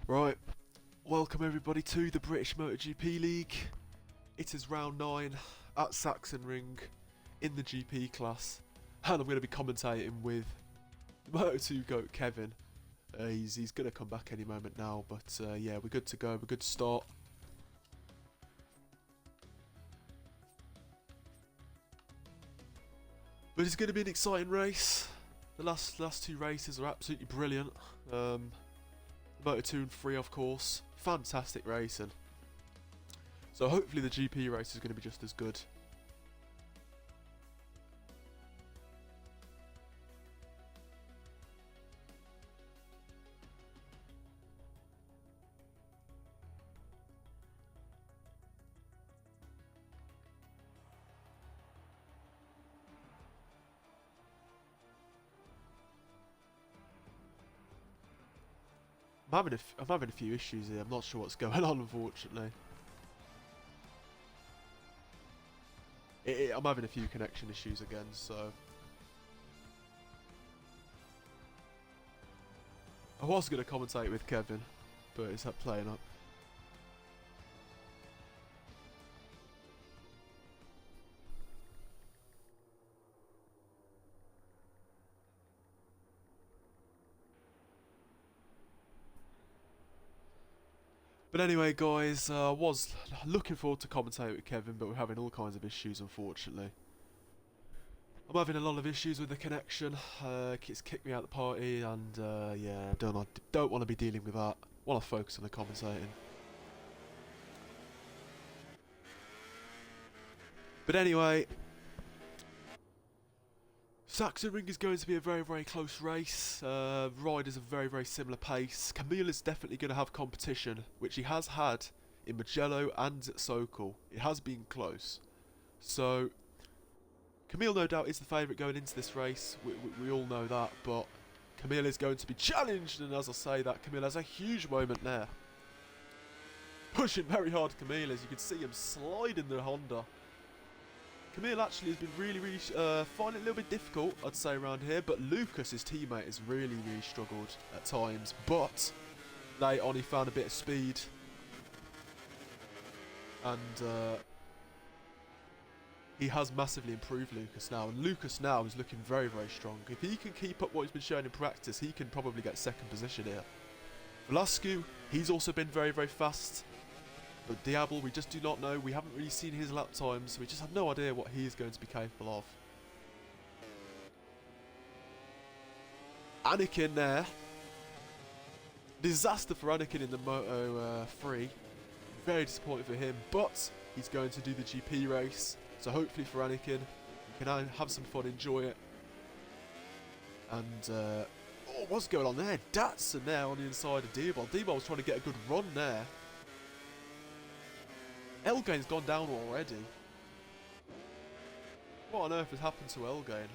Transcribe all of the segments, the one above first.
Right, welcome everybody to the British MotoGP League. It is round 9 at Sachenring in the GP class, and I'm going to be commentating with the Moto2 GOAT Kevin. He's going to come back any moment now, but yeah, we're good to go, we're good to start. But it's going to be an exciting race. The last two races are absolutely brilliant. Moto 2 and 3, of course, fantastic racing. So hopefully the GP race is going to be just as good. I'm having a few issues here. I'm not sure what's going on, unfortunately. I'm having a few connection issues again, so I was going to commentate with Kevin, but it's not playing up. But anyway, guys, I was looking forward to commentate with Kevin, but we're having all kinds of issues, unfortunately. I'm having a lot of issues with the connection. It's kicked me out of the party, and yeah, don't want to be dealing with that. Want to focus on the commentating. But anyway, Sachenring is going to be a very, very close race. Riders of very, very similar pace. Camille is definitely going to have competition, which he has had in Mugello and at Sokol. It has been close. So, Camille no doubt is the favourite going into this race. We all know that, but Camille is going to be challenged, and as I say that, Camille has a huge moment there. Pushing very hard, Camille, as you can see him sliding the Honda. Camille actually has been really finding it a little bit difficult, I'd say, around here, but Lucas, his teammate, has really struggled at times, but late on he found a bit of speed, and he has massively improved Lucas now, and Lucas now is looking very strong. If he can keep up what he's been showing in practice, he can probably get second position here. Velasco, he's also been very fast. But Diablo, we just do not know. We haven't really seen his lap times, so we just have no idea what he is going to be capable of. Anakin there. Disaster for Anakin in the Moto 3. Very disappointing for him, but he's going to do the GP race. So hopefully for Anakin, he can have some fun, enjoy it. And, oh, what's going on there? Datsun there on the inside of Diablo. Diablo was trying to get a good run there. Elgain's gone down already. What on earth has happened to Elgain?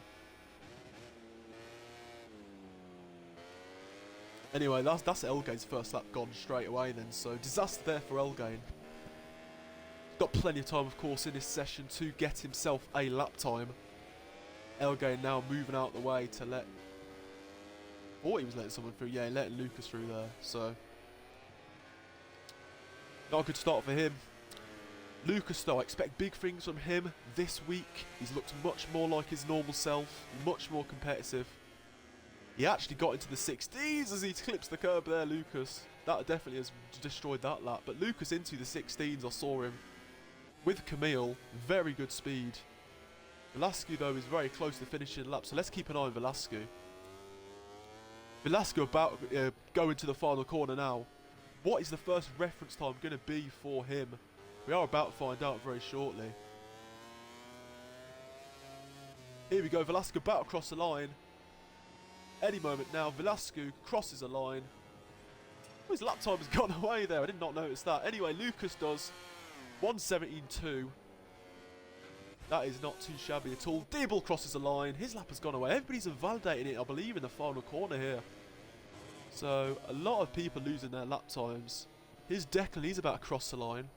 Anyway, that's Elgain's first lap gone straight away then, so disaster there for Elgain. Got plenty of time, of course, in this session to get himself a lap time. Elgain now moving out the way to let... Thought he was letting someone through. Yeah, he letting Lucas through there, so... Not a good start for him. Lucas, though, I expect big things from him this week. He's looked much more like his normal self, much more competitive. He actually got into the 16s as he clips the curb there, Lucas. That definitely has destroyed that lap. But Lucas into the 16s, I saw him with Camille. Very good speed. Velasco, though, is very close to finishing the lap, so let's keep an eye on Velasco. Velasco about going to the final corner now. What is the first reference time going to be for him? We are about to find out very shortly. Here we go, Velasco about to cross the line. Any moment now, Velasco crosses a line. Oh, his lap time has gone away there, I did not notice that. Anyway, Lucas does 1:17.2. That is not too shabby at all. Diablo crosses the line, his lap has gone away. Everybody's invalidating it, I believe, in the final corner here. So, a lot of people losing their lap times. Here's Declan, he's about to cross the line.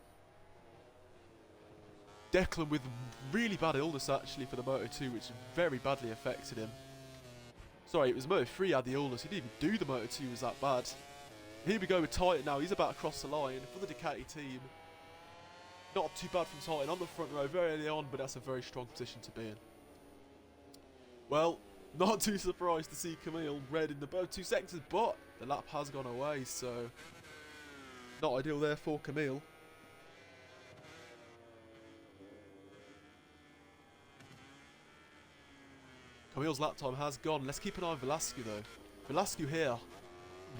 Declan with really bad illness actually for the Moto 2, which very badly affected him. Sorry, it was Moto 3 had the illness. He didn't even do the Moto 2, was that bad. Here we go with Titan now. He's about to cross the line for the Ducati team. Not too bad from Titan on the front row very early on, but that's a very strong position to be in. Well, not too surprised to see Camille red in the both 2 sectors, but the lap has gone away, so not ideal there for Camille. Camille's lap time has gone. Let's keep an eye on Velasquez though. Velasquez here,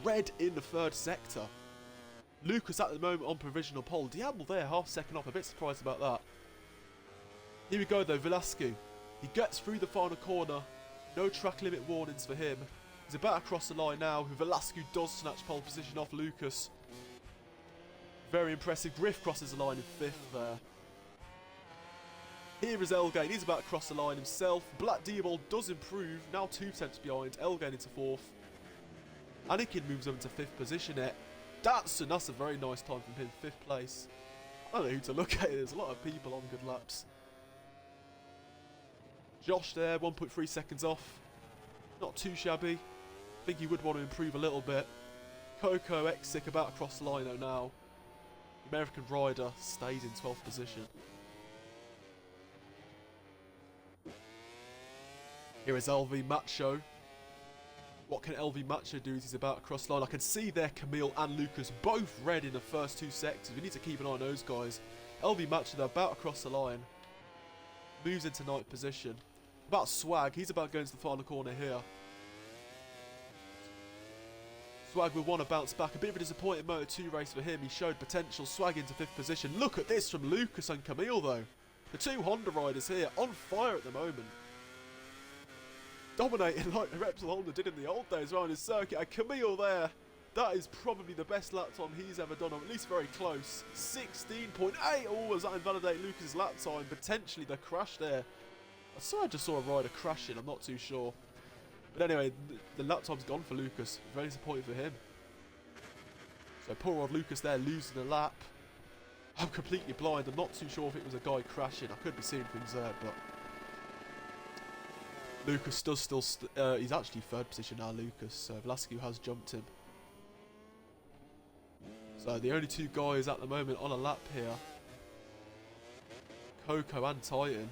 red in the 3rd sector. Lucas at the moment on provisional pole. Diablo there, half second off. A bit surprised about that. Here we go though, Velasquez. He gets through the final corner. No track limit warnings for him. He's about to cross the line now. Velasquez does snatch pole position off Lucas. Very impressive. Griff crosses the line in 5th there. Here is Elgain. He's about to cross the line himself. Black Diabol does improve. Now 2 tenths behind. Elgain into 4th. Anakin moves over to 5th position there. Datsun, that's a very nice time from him. 5th place. I don't know who to look at. There's a lot of people on good laps. Josh there, 1.3 seconds off. Not too shabby. I think he would want to improve a little bit. Coco Exic about to cross the line though now. The American rider stays in 12th position. Here is LV Macho. What can LV Macho do as he's about to cross the line? I can see there Camille and Lucas both red in the first 2 sectors. We need to keep an eye on those guys. LV Macho, they're about to cross the line. Moves into 9th position. About Swag, he's about going to the final corner here. Swag will want to bounce back. A bit of a disappointing Moto2 race for him. He showed potential. Swag into 5th position. Look at this from Lucas and Camille though. The 2 Honda riders here on fire at the moment. Dominating like Repsol Honda did in the old days around his circuit. And Camille there, that is probably the best lap time he's ever done, or at least very close. 16.8. Oh, does that invalidate Lucas' lap time? Potentially the crash there. I just saw a rider crashing, I'm not too sure. But anyway, the lap time's gone for Lucas. Very disappointing for him. So poor old Lucas there losing a lap. I'm completely blind. I'm not too sure if it was a guy crashing. I could be seeing things there, but Lucas does still... he's actually 3rd position now, Lucas. So Velasquez has jumped him. So the only 2 guys at the moment on a lap here. Coco and Titan.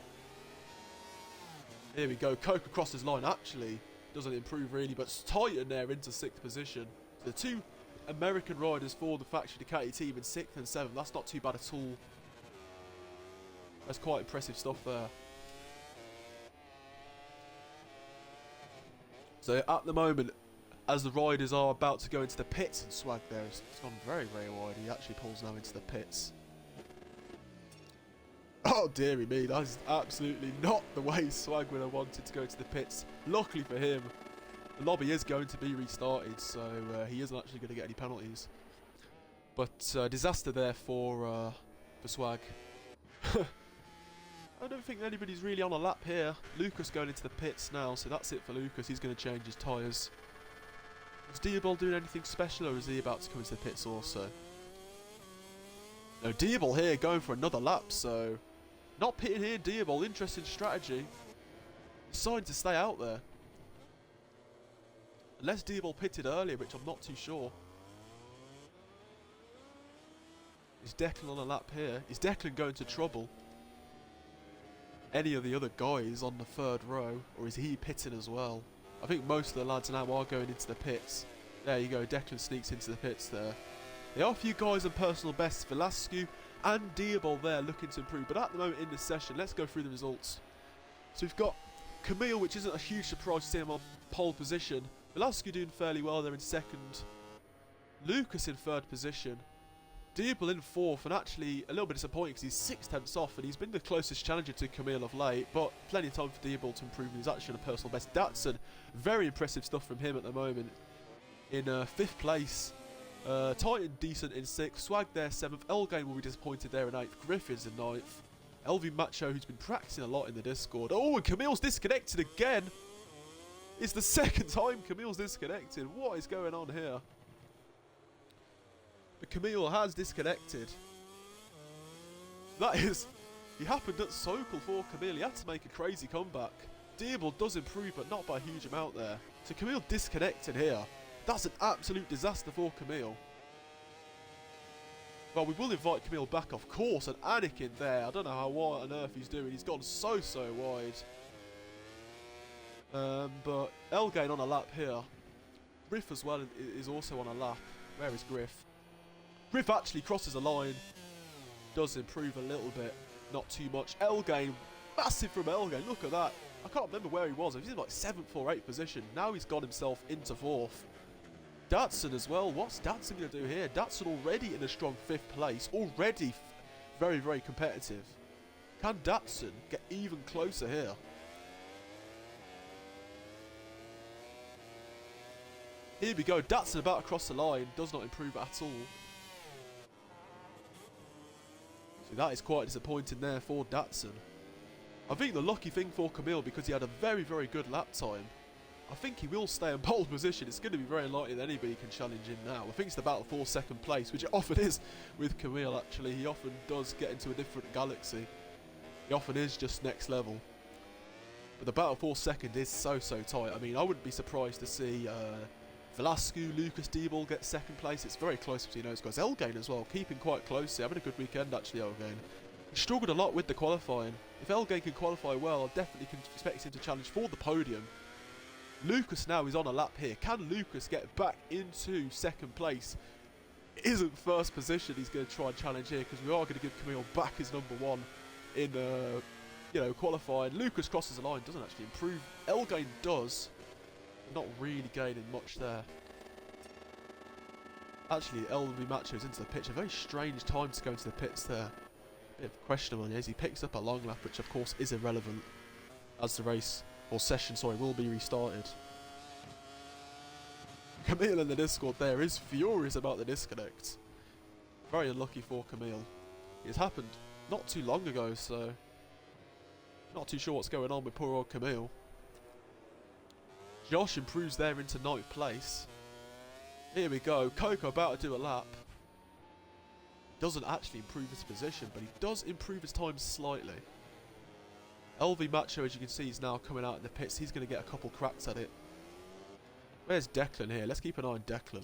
Here we go. Coco crosses line. Actually, doesn't improve really, but Titan there into 6th position. So the 2 American riders for the factory Ducati team in 6th and 7th. That's not too bad at all. That's quite impressive stuff there. So at the moment, as the riders are about to go into the pits, and Swag there has gone very, very wide. He actually pulls now into the pits. Oh dearie me, that is absolutely not the way Swag would have wanted to go to the pits. Luckily for him, the lobby is going to be restarted, so he isn't actually going to get any penalties. But disaster there for Swag. I don't think anybody's really on a lap here. Lucas going into the pits now, so that's it for Lucas. He's going to change his tyres. Is Diabol doing anything special, or is he about to come into the pits also? No, Diabol here going for another lap, so not pitting here, Diabol. Interesting strategy. Deciding to stay out there. Unless Diabol pitted earlier, which I'm not too sure. Is Declan on a lap here? Is Declan going to trouble any of the other guys on the 3rd row, or is he pitting as well? I think most of the lads now are going into the pits. There you go, Declan sneaks into the pits there. There are a few guys on personal bests, Velasquez and Diabol there looking to improve, but at the moment in this session, let's go through the results. So we've got Camille, which isn't a huge surprise to see him on pole position. Velasquez doing fairly well there in 2nd. Lucas in 3rd position. Diabol in 4th, and actually a little bit disappointing because he's 6 tenths off, and he's been the closest challenger to Camille of late, but plenty of time for Diabol to improve. He's actually on a personal best. Datsun, very impressive stuff from him at the moment. In 5th place. Titan decent in 6th. Swag there 7th. Elgain will be disappointed there in 8th. Griffiths in 9th. LV Macho, who's been practicing a lot in the Discord. Oh, and Camille's disconnected again. It's the 2nd time Camille's disconnected. What is going on here? But Camille has disconnected. That is... He happened at Sokol for Camille. He had to make a crazy comeback. Diabol does improve, but not by a huge amount there. So Camille disconnected here. That's an absolute disaster for Camille. Well, we will invite Camille back, of course, and Anakin there. I don't know what on earth he's doing. He's gone so wide. But Elgain on a lap here. Griff as well is also on a lap. Where is Griff? Griff actually crosses a line. Does improve a little bit. Not too much. Elgain, massive from Elgain. Look at that. I can't remember where he was. He was in like 7th or 8th position. Now he's got himself into 4th. Datsun as well. What's Datsun going to do here? Datsun already in a strong 5th place. Already very competitive. Can Datsun get even closer here? Here we go. Datsun about to cross the line. Does not improve at all. So that is quite disappointing there for Datsun. I think the lucky thing for Camille, because he had a very good lap time, I think he will stay in pole position. It's going to be very unlikely that anybody can challenge him now. I think it's the battle for 2nd place, which it often is with Camille, actually. He often does get into a different galaxy. He often is just next level. But the battle for 2nd is so tight. I mean, I wouldn't be surprised to see Velasco, Lucas, D-Ball get 2nd place. It's very close between those guys. Elgain as well, keeping quite close here. Having a good weekend, actually, Elgain. He struggled a lot with the qualifying. If Elgain can qualify well, I definitely can expect him to challenge for the podium. Lucas now is on a lap here. Can Lucas get back into 2nd place? It isn't 1st position he's going to try and challenge here, because we are going to give Camille back his number 1 in qualifying. Lucas crosses the line, doesn't actually improve. Elgain does. Not really gaining much there. Actually, LV Macho's into the pitch. A very strange time to go into the pits there. Bit of questionable as he picks up a long lap, which of course is irrelevant as the race, or session, sorry, will be restarted. Camille in the Discord there is furious about the disconnect. Very unlucky for Camille. It's happened not too long ago, so not too sure what's going on with poor old Camille. Josh improves there into 9th place. Here we go. Coco about to do a lap. Doesn't actually improve his position, but he does improve his time slightly. LV Macho, as you can see, is now coming out in the pits. He's going to get a couple cracks at it. Where's Declan here? Let's keep an eye on Declan.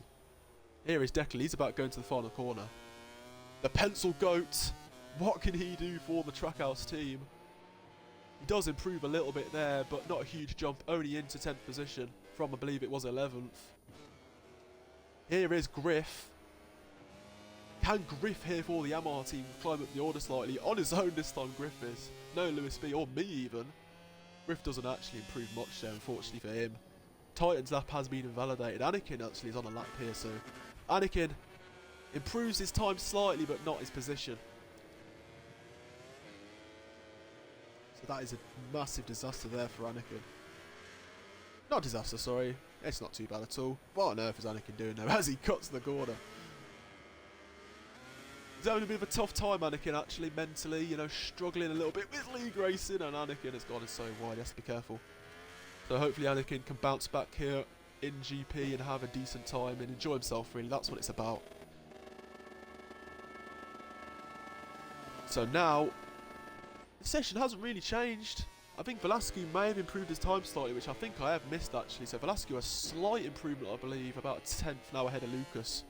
Here is Declan. He's about going to the final corner. The Pencil Goat. What can he do for the Trackhouse team? He does improve a little bit there, but not a huge jump. Only into 10th position from, I believe it was 11th. Here is Griff. Can Griff here for the Amar team climb up the order slightly? On his own this time, Griff is. No Lewis B, or me even. Griff doesn't actually improve much there, unfortunately for him. Titan's lap has been invalidated. Anakin actually is on a lap here, so Anakin improves his time slightly, but not his position. So that is a massive disaster there for Anakin. Not disaster, sorry. It's not too bad at all. What on earth is Anakin doing now as he cuts the corner? He's having a bit of a tough time, Anakin, actually, mentally, you know, struggling a little bit with league racing, and Anakin has gone so wide, he has to be careful. So hopefully Anakin can bounce back here in GP and have a decent time and enjoy himself, really. That's what it's about. So now, the session hasn't really changed. I think Velasco may have improved his time slightly, which I think I have missed, actually. So Velasco has a slight improvement, I believe, about a 10th now ahead of Lucas.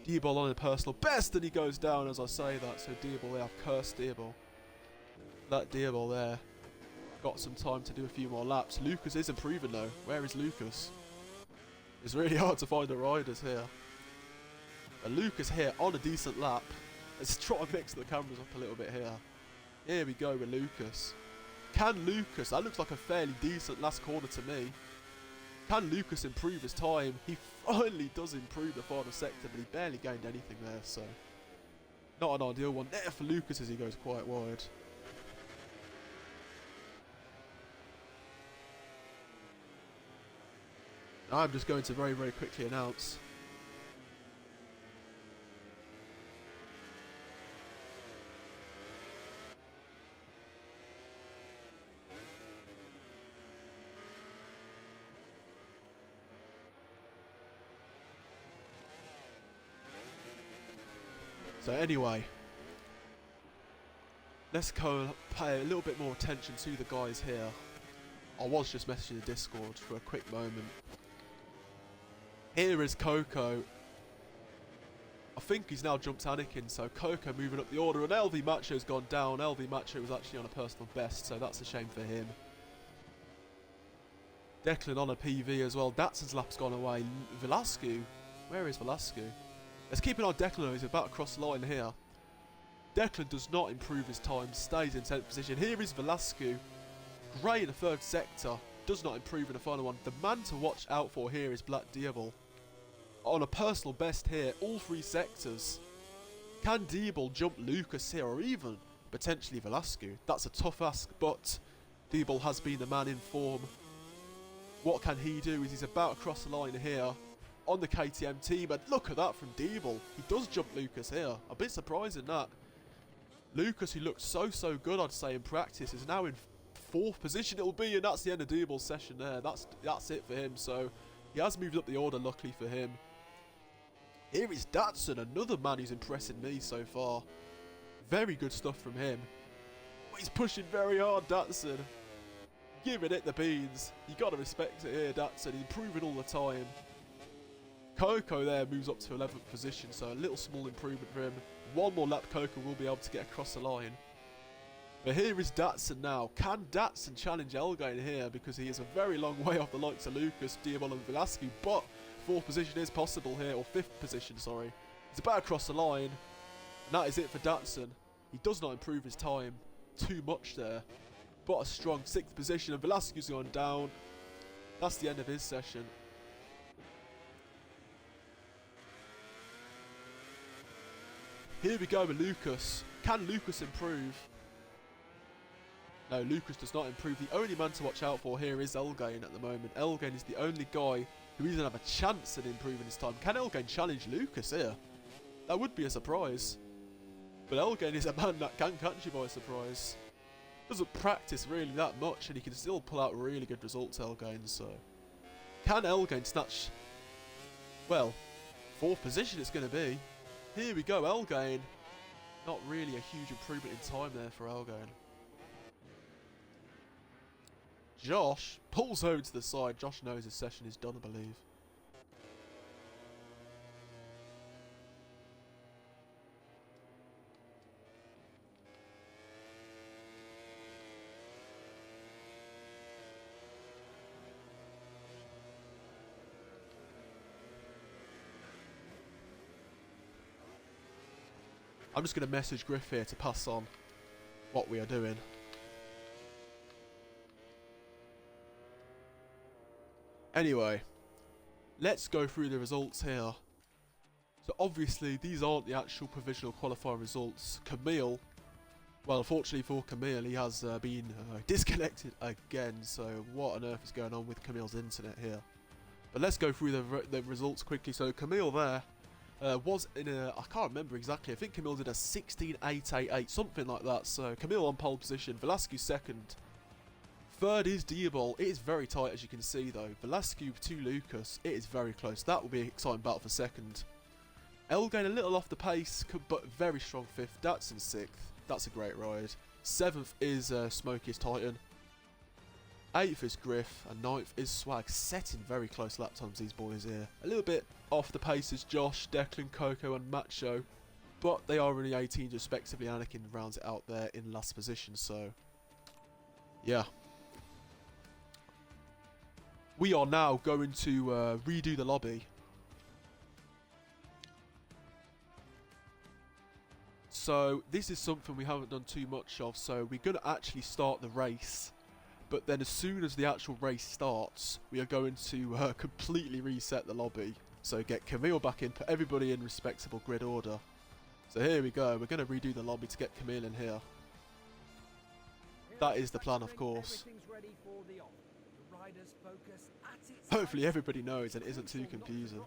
D-Ball on a personal best, and he goes down as I say that. So D-Ball, they have cursed D-Ball. That D-Ball there got some time to do a few more laps. Lucas is improving though. Where is Lucas? It's really hard to find the riders here. And Lucas here on a decent lap. Let's try and mix the cameras up a little bit here. Here we go with Lucas. Can Lucas, that looks like a fairly decent last corner to me. Can Lucas improve his time? He finally does improve the final sector, but he barely gained anything there, so not an ideal one there for Lucas as he goes quite wide. I'm just going to very quickly announce so anyway, let's go pay a little bit more attention to the guys here. I was just messaging the Discord for a quick moment. Here is Coco. I think he's now jumped Anakin, so Coco moving up the order, and LV Macho's gone down. LV Macho was actually on a personal best, so that's a shame for him. Declan on a PV as well. Datsun's lap's gone away. Velasquez, where is Velasquez? Let's keep an eye on Declan. He's about to cross the line here. Declan does not improve his time, stays in 10th position. Here is Velasquez. Great in the 3rd sector, does not improve in the final one. The man to watch out for here is Black Diablo. On a personal best here, all 3 sectors. Can Diablo jump Lucas here, or even potentially Velasquez? That's a tough ask, but Diablo has been the man in form. What can he do? He's about to cross the line here on the KTM team, and look at that from Diablo. He does jump Lucas here. A bit surprising that. Lucas, who looked so good, I'd say, in practice, is now in 4th position it'll be, and that's the end of Diablo's session there. That's it for him, so he has moved up the order, luckily for him. Here is Datsun, another man who's impressing me so far. Very good stuff from him. But he's pushing very hard, Datsun. Giving it the beans. You got to respect it here, Datsun. He's improving all the time. Coco there moves up to 11th position, so a little small improvement for him. One more lap, Coco will be able to get across the line. But here is Datsun now. Can Datsun challenge Elgain here? Because he is a very long way off the likes of Lucas, Diablo and Velasquez. But 4th position is possible here, or 5th position, sorry. He's about to cross the line. And that is it for Datsun. He does not improve his time too much there. But a strong 6th position, and Velasquez gone down. That's the end of his session. Here we go with Lucas. Can Lucas improve? No, Lucas does not improve. The only man to watch out for here is Elgain at the moment. Elgain is the only guy who doesn't have a chance at improving his time. Can Elgain challenge Lucas here? That would be a surprise. But Elgain is a man that can catch you by surprise. Doesn't practice really that much, and he can still pull out really good results, Elgain, so... Can Elgain snatch... Well, 4th position it's going to be. Here we go, Elgain. Not really a huge improvement in time there for Elgain. Josh pulls over to the side. Josh knows his session is done, I believe. I'm just going to message Griff here to pass on what we are doing. Anyway, let's go through the results here. So obviously these aren't the actual provisional qualifying results. Camille, well, unfortunately for Camille, he has been disconnected again. So what on earth is going on with Camille's internet here? But let's go through the results quickly. So Camille there was in a, I can't remember exactly, I think Camille did a 16.888, something like that. So Camille on pole position, Velasquez 2nd. 3rd is Diablo. It is very tight, as you can see though. Velasquez to Lucas, it is very close. That will be an exciting battle for 2nd. Elgain a little off the pace, but very strong 5th. Datsun 6th. That's a great ride. 7th is Smokey's Titan. 8th is Griff, and 9th is Swag. Setting very close lap times, these boys here. A little bit off the pace is Josh, Declan, Coco and Macho, but they are in the 18s respectively. Anakin rounds it out there in last position, so yeah. We are now going to redo the lobby. So this is something we haven't done too much of, so we're going to actually start the race. But then as soon as the actual race starts, we are going to completely reset the lobby. So get Camille back in, put everybody in respectable grid order. So here we go, we're going to redo the lobby to get Camille in here. That is the plan, of course. Hopefully everybody knows and it isn't too confusing.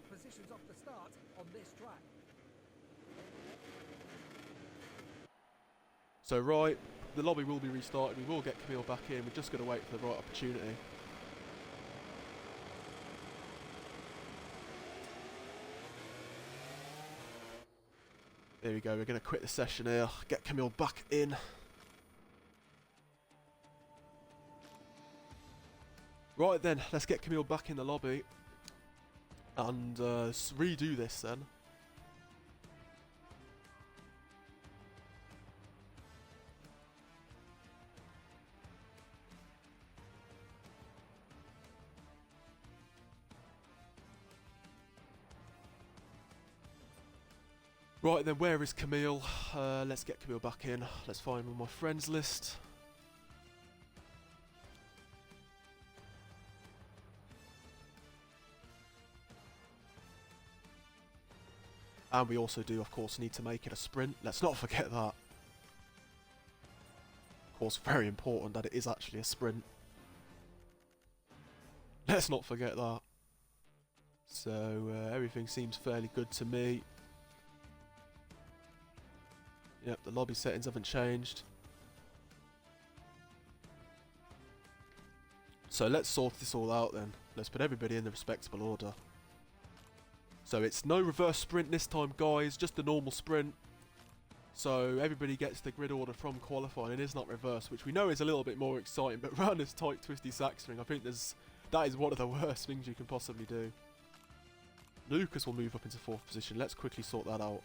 So right, the lobby will be restarted, we will get Camille back in, we're just going to wait for the right opportunity. There we go, we're going to quit the session here, get Camille back in. Right then, let's get Camille back in the lobby. and redo this then. Right then, where is Camille? Let's get Camille back in. Let's find him on my friends list. And we also do, of course, need to make it a sprint. Let's not forget that. Of course, very important that it is actually a sprint. Let's not forget that. So, everything seems fairly good to me. Yep, the lobby settings haven't changed. So let's sort this all out then. Let's put everybody in the respectable order. So it's no reverse sprint this time, guys, just a normal sprint. So everybody gets the grid order from qualifying. It is not reverse, which we know is a little bit more exciting, but around this tight, twisty Sachenring, I think that is one of the worst things you can possibly do. Lucas will move up into 4th position. Let's quickly sort that out.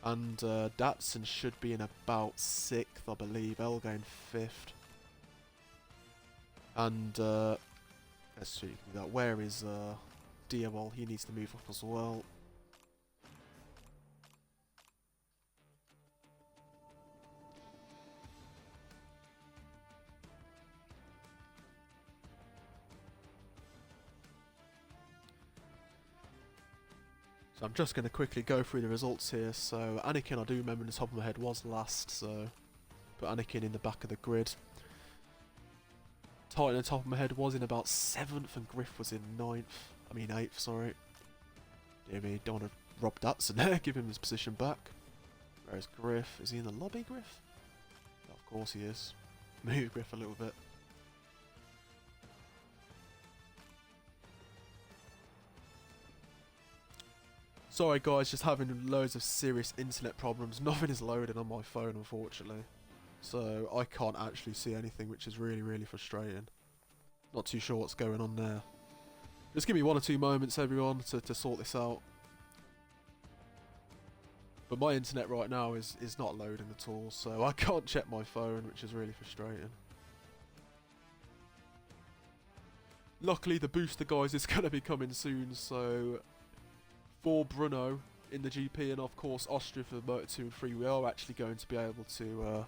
And Datsun should be in about 6th, I believe. Elga in 5th. And let's see that. Where is Diawol? He needs to move up as well. So I'm just going to quickly go through the results here. So Anakin, I do remember in the top of my head, was last. So put Anakin in the back of the grid. Titan in the top of my head was in about 7th, and Griff was in 8th, sorry. Dear me, don't want to rob Datsun there, give him his position back. Where's Griff? Is he in the lobby, Griff? Oh, of course he is. Move Griff a little bit. Sorry guys, just having loads of serious internet problems. Nothing is loading on my phone, unfortunately. So I can't actually see anything, which is really, really frustrating. Not too sure what's going on there. Just give me 1 or 2 moments, everyone, to sort this out. But my internet right now is not loading at all, so I can't check my phone, which is really frustrating. Luckily, the booster, guys, is going to be coming soon, so for Bruno in the GP and, of course, Austria for Moto 2 and 3, we are actually going to be able to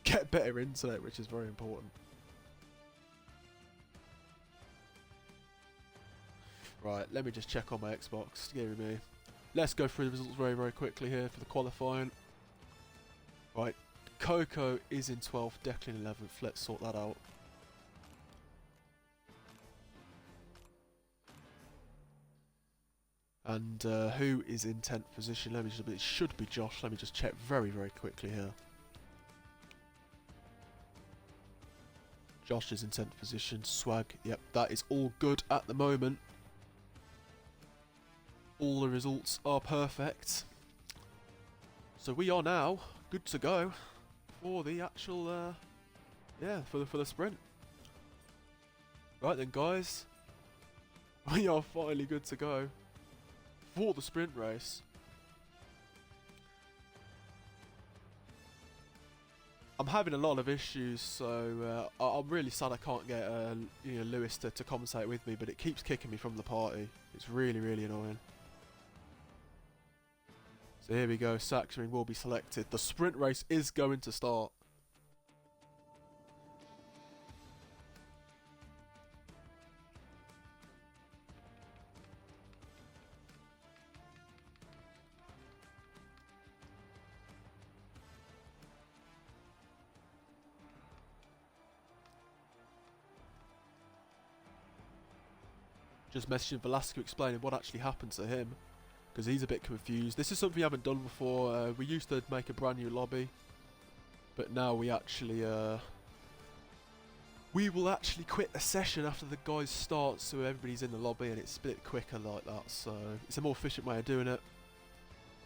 get better internet, which is very important. Right, let me just check on my Xbox. Give me. Let's go through the results very, very quickly here for the qualifying. Right, Coco is in 12th, Declan 11th. Let's sort that out. And who is in 10th position? It should be Josh. Let me just check very, very quickly here. Josh is in 10th position. Swag, yep, that is all good at the moment. All the results are perfect. So we are now good to go for the actual, for the sprint. Right then, guys, we are finally good to go for the sprint race. I'm having a lot of issues, so I'm really sad I can't get Lewis to commentate with me, but it keeps kicking me from the party. It's really, really annoying. So here we go, Sachenring will be selected. The sprint race is going to start. Just messaging Velasco explaining what actually happened to him, because he's a bit confused. This is something we haven't done before. We used to make a brand new lobby, but now we actually we will actually quit the session after the guys start, so everybody's in the lobby and it's a bit quicker like that. So it's a more efficient way of doing it.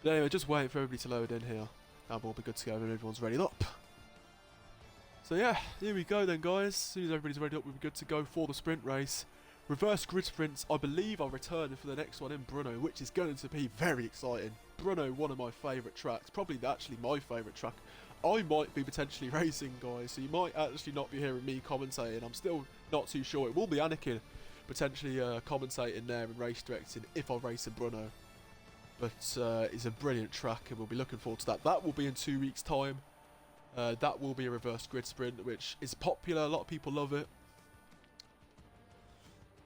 But anyway, just waiting for everybody to load in here. Now we'll be good to go when everyone's ready up. So yeah, here we go then, guys. As soon as everybody's ready up, we'll be good to go for the sprint race. Reverse grid sprints, I believe I'll return for the next one in Brno, which is going to be very exciting. Brno, one of my favourite tracks, probably actually my favourite track. I might be potentially racing, guys, so you might actually not be hearing me commentating. I'm still not too sure. It will be Anakin potentially commentating there and race directing if I race in Brno. But it's a brilliant track and we'll be looking forward to that. That will be in 2 weeks' time. That will be a reverse grid sprint, which is popular. A lot of people love it.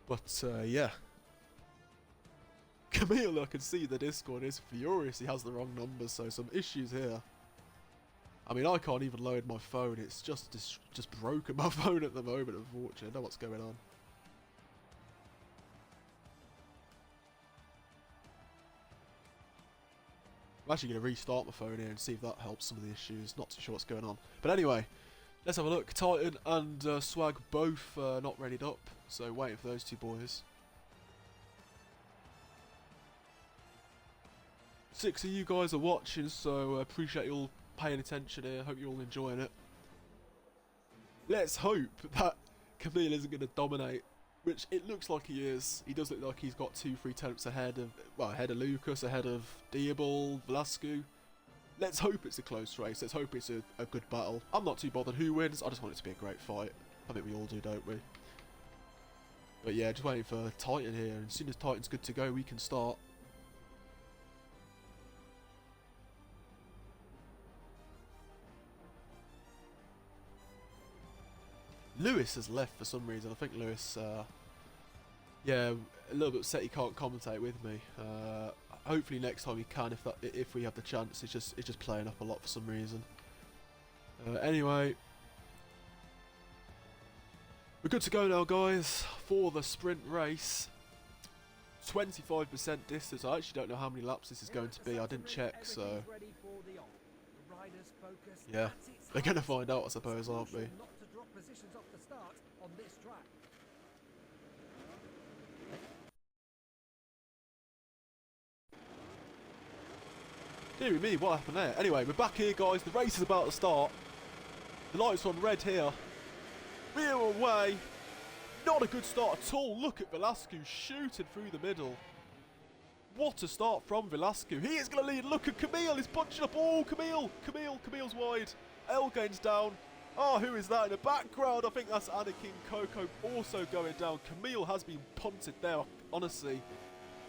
But yeah. Camille, I can see the Discord is furious. He has the wrong numbers, so some issues here. I mean, I can't even load my phone. It's just broken my phone at the moment, unfortunately. I don't know what's going on. I'm actually going to restart my phone here and see if that helps some of the issues. Not too sure what's going on. But anyway, let's have a look. Titan and Swag both not readied up. So waiting for those two boys. 6 of you guys are watching, so appreciate you all paying attention here. Hope you're all enjoying it. Let's hope that Camille isn't going to dominate, which it looks like he is. He does look like he's got 2-3 tenths ahead of, well, ahead of Lucas, ahead of Diabol, Velasco. Let's hope it's a close race. Let's hope it's a good battle. I'm not too bothered who wins. I just want it to be a great fight. I think we all do, don't we? But yeah, just waiting for Titan here. And as soon as Titan's good to go, we can start. Lewis has left for some reason. I think Lewis, yeah, a little bit upset he can't commentate with me. Hopefully next time he can, if we have the chance. It's just playing up a lot for some reason. Anyway, we're good to go now, guys, for the sprint race. 25% distance. I actually don't know how many laps this is going to be. I didn't check, so yeah, they're going to find out, I suppose, aren't we? Dear me, what happened there? Anyway, we're back here, guys. The race is about to start. The lights are on red here. We're away. Not a good start at all. Look at Velasco shooting through the middle. What a start from Velasco. He is going to lead. Look at Camille. He's punching up. Oh, Camille's wide. Elgain's down. Oh, who is that in the background? I think that's Anakin Coco also going down. Camille has been punted there, honestly.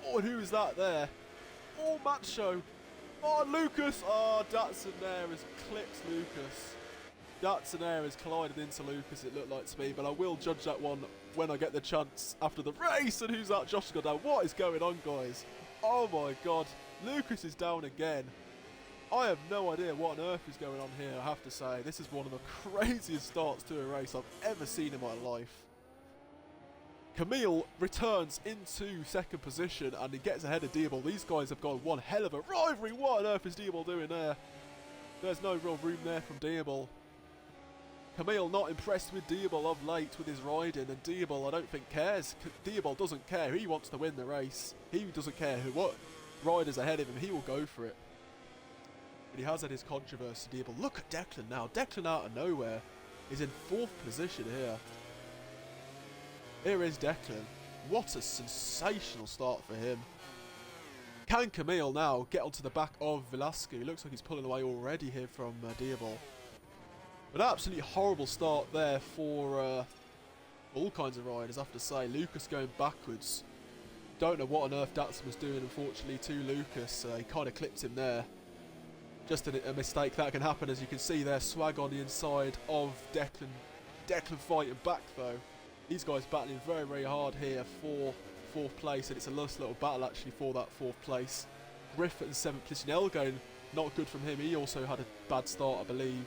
Oh, and who is that there? Oh, Macho. Oh, Lucas! Oh, Datsun there has clipped Lucas. Datsun there has collided into Lucas, it looked like to me, but I will judge that one when I get the chance after the race. And who's that? Josh got down. What is going on, guys? Oh my god. Lucas is down again. I have no idea what on earth is going on here, I have to say. This is one of the craziest starts to a race I've ever seen in my life. Camille returns into second position and he gets ahead of Diabol. These guys have got one hell of a rivalry. What on earth is Diabol doing there? There's no real room there from Diabol. Camille not impressed with Diabol of late with his riding, and Diabol I don't think cares. Diabol doesn't care. He wants to win the race. He doesn't care what rider's ahead of him. He will go for it. But he has had his controversy, Diabol. Look at Declan now. Declan out of nowhere is in 4th position here. Here is Declan. What a sensational start for him. Can Camille now get onto the back of Velasco? He looks like he's pulling away already here from Diabol. An absolutely horrible start there for all kinds of riders, I have to say. Lucas going backwards. Don't know what on earth Datsun was doing, unfortunately, to Lucas. He kind of clipped him there. Just a mistake that can happen, as you can see there. Swag on the inside of Declan. Declan fighting back, though. These guys battling very, very hard here for 4th place, and it's a nice little battle actually for that 4th place. Griffith in 7th position. Elgain, not good from him. He also had a bad start, I believe.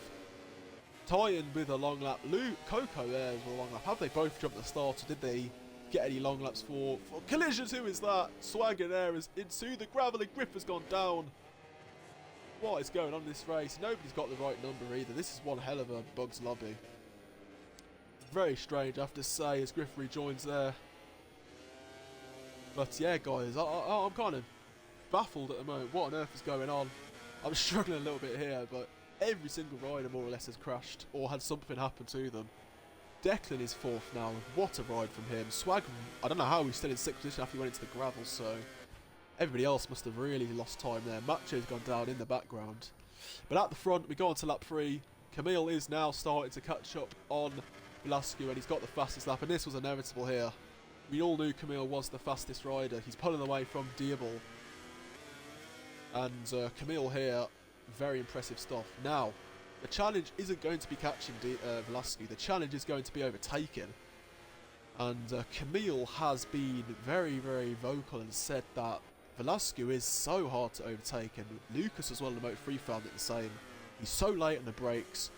Titan with a long lap. Coco there with a long lap. Have they both jumped the start, or did they get any long laps for collisions? Who is that? Swagger there is into the gravel, and Griff has gone down. What is going on in this race? Nobody's got the right number either. This is one hell of a Bugs lobby. Very strange, I have to say, as Griff rejoins there. But yeah, guys, I'm kind of baffled at the moment. What on earth is going on? I'm struggling a little bit here, but every single rider more or less has crashed or had something happen to them. Declan is 4th now. What a ride from him. Swag, I don't know how he's still in 6th position after he went into the gravel, so everybody else must have really lost time there. Macho's gone down in the background. But at the front, we go on to lap 3. Camille is now starting to catch up on Velasquez, and he's got the fastest lap, and this was inevitable here. We all knew Camille was the fastest rider. He's pulling away from Diable. And Camille here, very impressive stuff. Now, the challenge isn't going to be catching Velasquez. The challenge is going to be overtaking. And Camille has been very, very vocal and said that Velasquez is so hard to overtake, and Lucas as well in the Moto3 found it the same. He's so late on the brakes,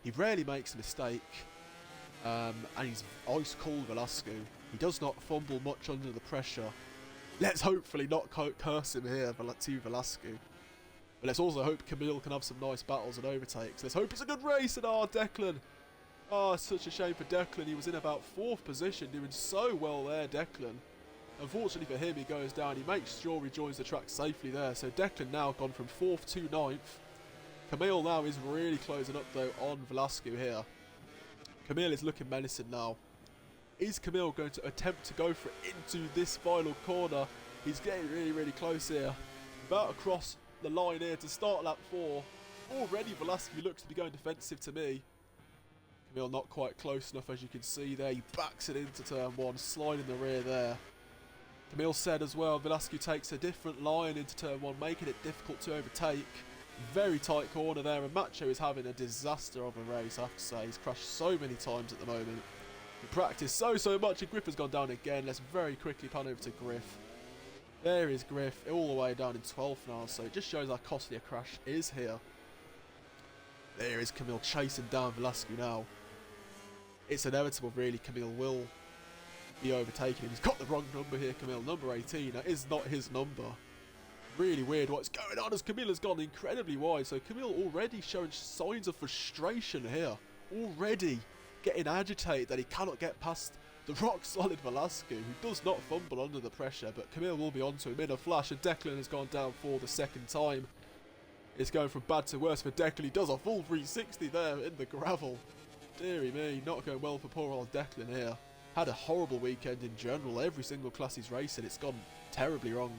he rarely makes a mistake, and he's ice cold Velasquez. He does not fumble much under the pressure. Let's hopefully not curse him here to Velasquez. But let's also hope Camille can have some nice battles and overtakes. Let's hope it's a good race. And Declan. It's such a shame for Declan. He was in about 4th position, doing so well there, Declan. Unfortunately for him, he goes down. He makes sure he joins the track safely there. So Declan now gone from 4th to 9th. Camille now is really closing up though on Velasquez here. Camille is looking menacing now. Is Camille going to attempt to go for it into this final corner? He's getting really, really close here. About to cross the line here to start lap 4. Already Velasquez looks to be going defensive to me. Camille not quite close enough, as you can see there. He backs it into turn 1, sliding the rear there. Camille said as well, Velasquez takes a different line into turn 1, making it difficult to overtake. Very tight corner there, and Macho is having a disaster of a race, I have to say. He's crashed so many times at the moment. He practiced so much, and Griff has gone down again. Let's very quickly pan over to Griff. There is Griff, all the way down in 12th now, so it just shows how costly a crash is here. There is Camille chasing down Velasquez now. It's inevitable, really. Camille will be overtaking him. He's got the wrong number here, Camille. Number 18. That is not his number. Really weird what's going on, as Camille has gone incredibly wide. So Camille already showing signs of frustration here. Already getting agitated that he cannot get past the rock-solid Velasquez, who does not fumble under the pressure. But Camille will be onto him in a flash, and Declan has gone down for the 2nd time. It's going from bad to worse for Declan. He does a full 360 there in the gravel. Deary me, not going well for poor old Declan here. Had a horrible weekend in general. Every single class he's racing, it's gone terribly wrong.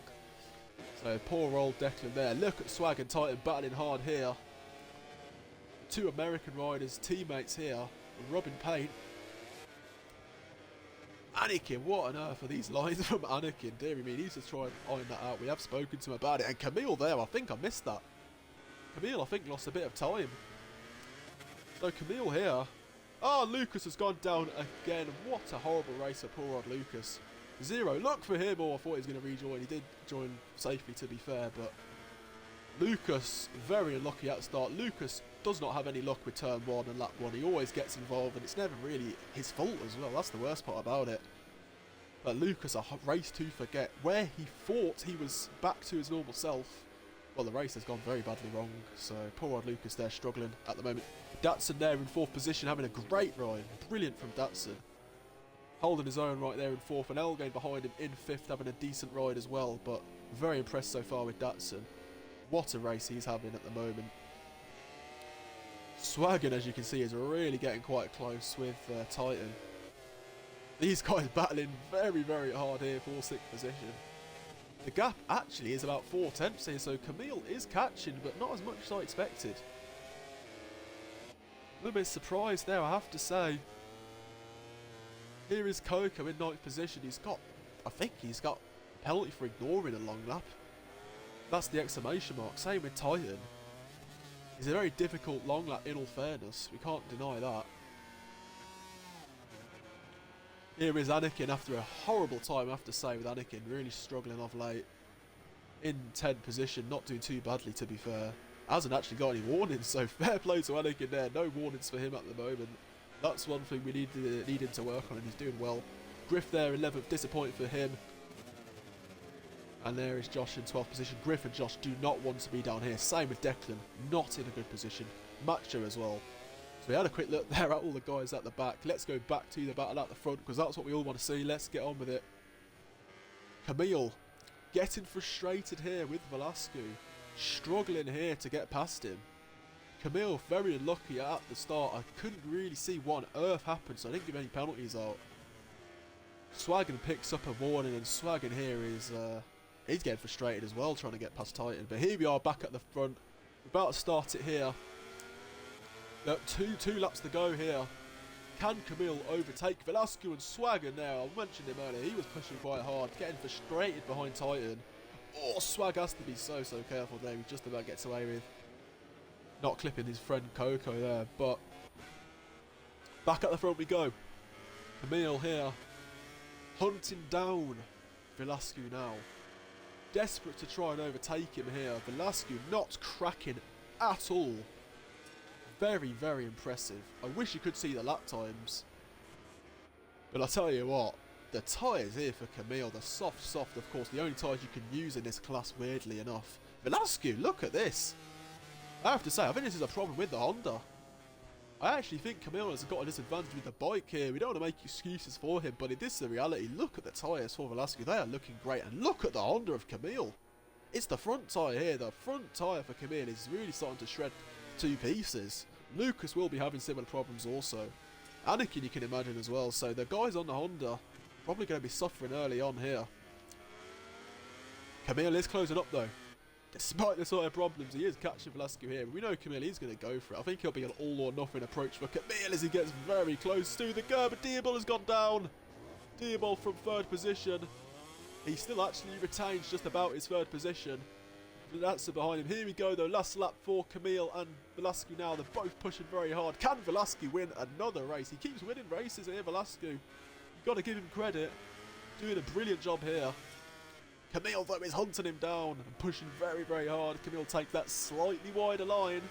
So poor old Declan there. Look at Swag and Titan battling hard here. 2 American riders, teammates here, rubbing paint. Anakin, what on earth are these lines from Anakin? Deary me, he needs to try and iron that out. We have spoken to him about it. And Camille there, I think I missed that. Camille, I think, lost a bit of time. So Camille here. Lucas has gone down again. What a horrible race for poor old Lucas. 0. Look for him. I thought he was going to rejoin. He did join safely, to be fair, but Lucas, very unlucky at the start. Lucas does not have any luck with turn 1 and lap 1. He always gets involved, and it's never really his fault as well. That's the worst part about it. But Lucas, a race to forget. Where he thought he was back to his normal self, well, the race has gone very badly wrong. So poor old Lucas there, struggling at the moment. Datsun there in 4th position, having a great ride. Brilliant from Datsun. Holding his own right there in 4th, and Elgain behind him in 5th, having a decent ride as well. But very impressed so far with Datsun. What a race he's having at the moment. Swaggin, as you can see, is really getting quite close with Titan. These guys battling very, very hard here for 6th position. The gap actually is about 4 tenths here, so Camille is catching, but not as much as I expected. A little bit surprised there, I have to say. Here is Coco in 9th position. I think he's got a penalty for ignoring a long lap. That's the exclamation mark. Same with Titan. It's a very difficult long lap, in all fairness. We can't deny that. Here is Anakin after a horrible time, I have to say, with Anakin. Really struggling off late. In 10th position, not doing too badly, to be fair. Hasn't actually got any warnings, so fair play to Anakin there. No warnings for him at the moment. That's one thing we need him to work on, and he's doing well. Griff there, 11th, disappointing for him. And there is Josh in 12th position. Griff and Josh do not want to be down here. Same with Declan, not in a good position. Macho as well. So we had a quick look there at all the guys at the back. Let's go back to the battle at the front, because that's what we all want to see. Let's get on with it. Camille getting frustrated here with Velasquez. Struggling here to get past him. Camille very unlucky at the start. I couldn't really see what on earth happened, so I didn't give any penalties out. Swaggin picks up a warning, and Swaggin here is he's getting frustrated as well trying to get past Titan. But here we are back at the front. We're about to start it here. Look, two laps to go here. Can Camille overtake Velasco and Swaggin now? I mentioned him earlier. He was pushing quite hard, getting frustrated behind Titan. Oh, Swag has to be so careful there. He just about gets away with not clipping his friend Coco there. But back at the front we go. Camille here, hunting down Velasco now. Desperate to try and overtake him here. Velasco not cracking at all. Very impressive. I wish you could see the lap times. But I'll tell you what, the tyres here for Camille, the soft, of course, the only tyres you can use in this class, weirdly enough. Velasco, look at this. I have to say, I think this is a problem with the Honda. I actually think Camille has got a disadvantage with the bike here. We don't want to make excuses for him, but this is the reality. Look at the tyres for Velasco. They are looking great. And look at the Honda of Camille. It's the front tyre here. The front tyre for Camille is really starting to shred to pieces. Lucas will be having similar problems also. Anakin you can imagine as well. So the guys on the Honda probably going to be suffering early on here. Camille is closing up though. Despite the sort of problems, he is catching Velasco here. We know Camille is going to go for it. I think he'll be an all or nothing approach for Camille as he gets very close to the curb. But Diabol has gone down. Diabol from third position. He still actually retains just about his third position. That's behind him. Here we go though. Last lap for Camille and Velasco now. They're both pushing very hard. Can Velasco win another race? He keeps winning races here, Velasco. You've got to give him credit. Doing a brilliant job here. Camille though is hunting him down and pushing very hard. Camille takes that slightly wider line.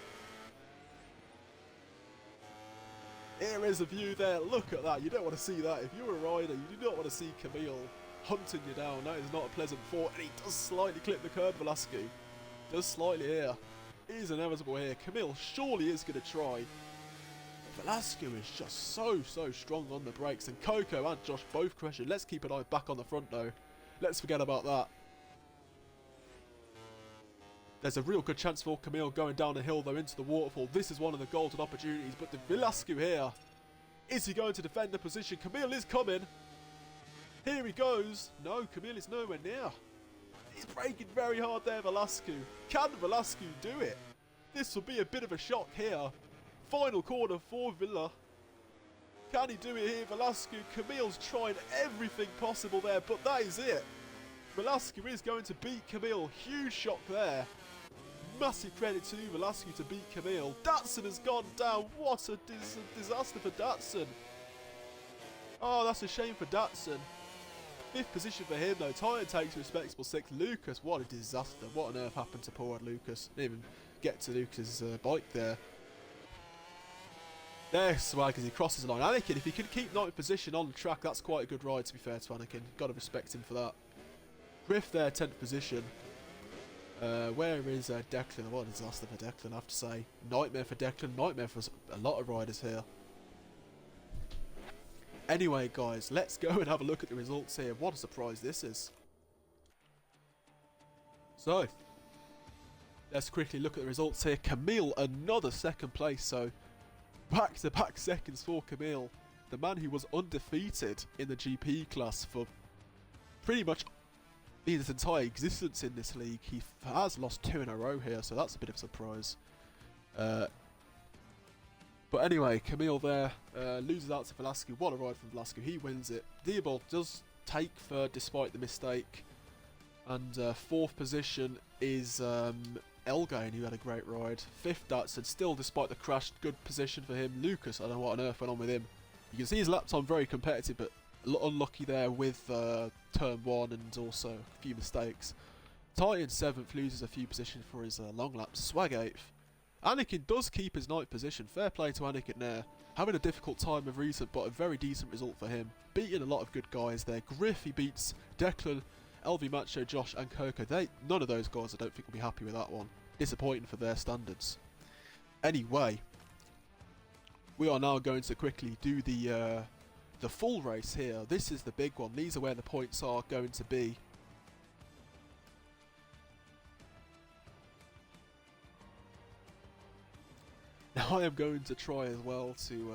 Here is a view there. Look at that. You don't want to see that. If you're a rider, you do not want to see Camille hunting you down. That is not a pleasant thought. And he does slightly clip the curb, Velasco. Just slightly here. It is inevitable here. Camille surely is going to try. Velasco is just so strong on the brakes. And Coco and Josh both crushing. Let's keep an eye back on the front though. Let's forget about that. There's a real good chance for Camille going down a hill though into the waterfall. This is one of the golden opportunities. But the Velasco here. Is he going to defend the position? Camille is coming. Here he goes. No, Camille is nowhere near. He's braking very hard there, Velasco. Can Velasco do it? This will be a bit of a shock here. Final corner for Villa. Can he do it here, Velasco? Camille's trying everything possible there, but that is it. Velasco is going to beat Camille. Huge shock there. Massive credit to Velasco to beat Camille. Datsun has gone down. What a disaster for Datsun. Oh, that's a shame for Datsun. 5th position for him though. Titan takes a respectable 6th. Lucas, what a disaster. What on earth happened to poor old Lucas? Didn't even get to Lucas' bike there. There's Swag as he crosses the line. Anakin, if he can keep 9th position on the track, that's quite a good ride to be fair to Anakin. Got to respect him for that. Griff there, 10th position. Where is Declan? What a disaster for Declan, I have to say. Nightmare for Declan. Nightmare for a lot of riders here. Anyway, guys, let's go and have a look at the results here. What a surprise this is. So, let's quickly look at the results here. Camille, another 2nd place. So, back-to-back seconds for Camille. The man who was undefeated in the GP class for pretty much his entire existence in this league. He has lost 2 in a row here, so that's a bit of a surprise. But anyway, Camille there loses out to Velasco. What a ride from Velasco. He wins it. Diabol does take 3rd despite the mistake. And 4th position is Elgain, who had a great ride. 5th Datsun, still despite the crash, good position for him. Lucas, I don't know what on earth went on with him. You can see his lap time very competitive, but unlucky there with turn 1 and also a few mistakes. Titan 7th, loses a few positions for his long laps. Swag 8th. Anakin does keep his 9th position. Fair play to Anakin there. Having a difficult time of recent, but a very decent result for him. Beating a lot of good guys there. Griff, he beats Declan, LV Macho, Josh and Coco. None of those guys I don't think will be happy with that one. Disappointing for their standards. Anyway, we are now going to quickly do the full race here. This is the big one. These are where the points are going to be. Now I am going to try as well to...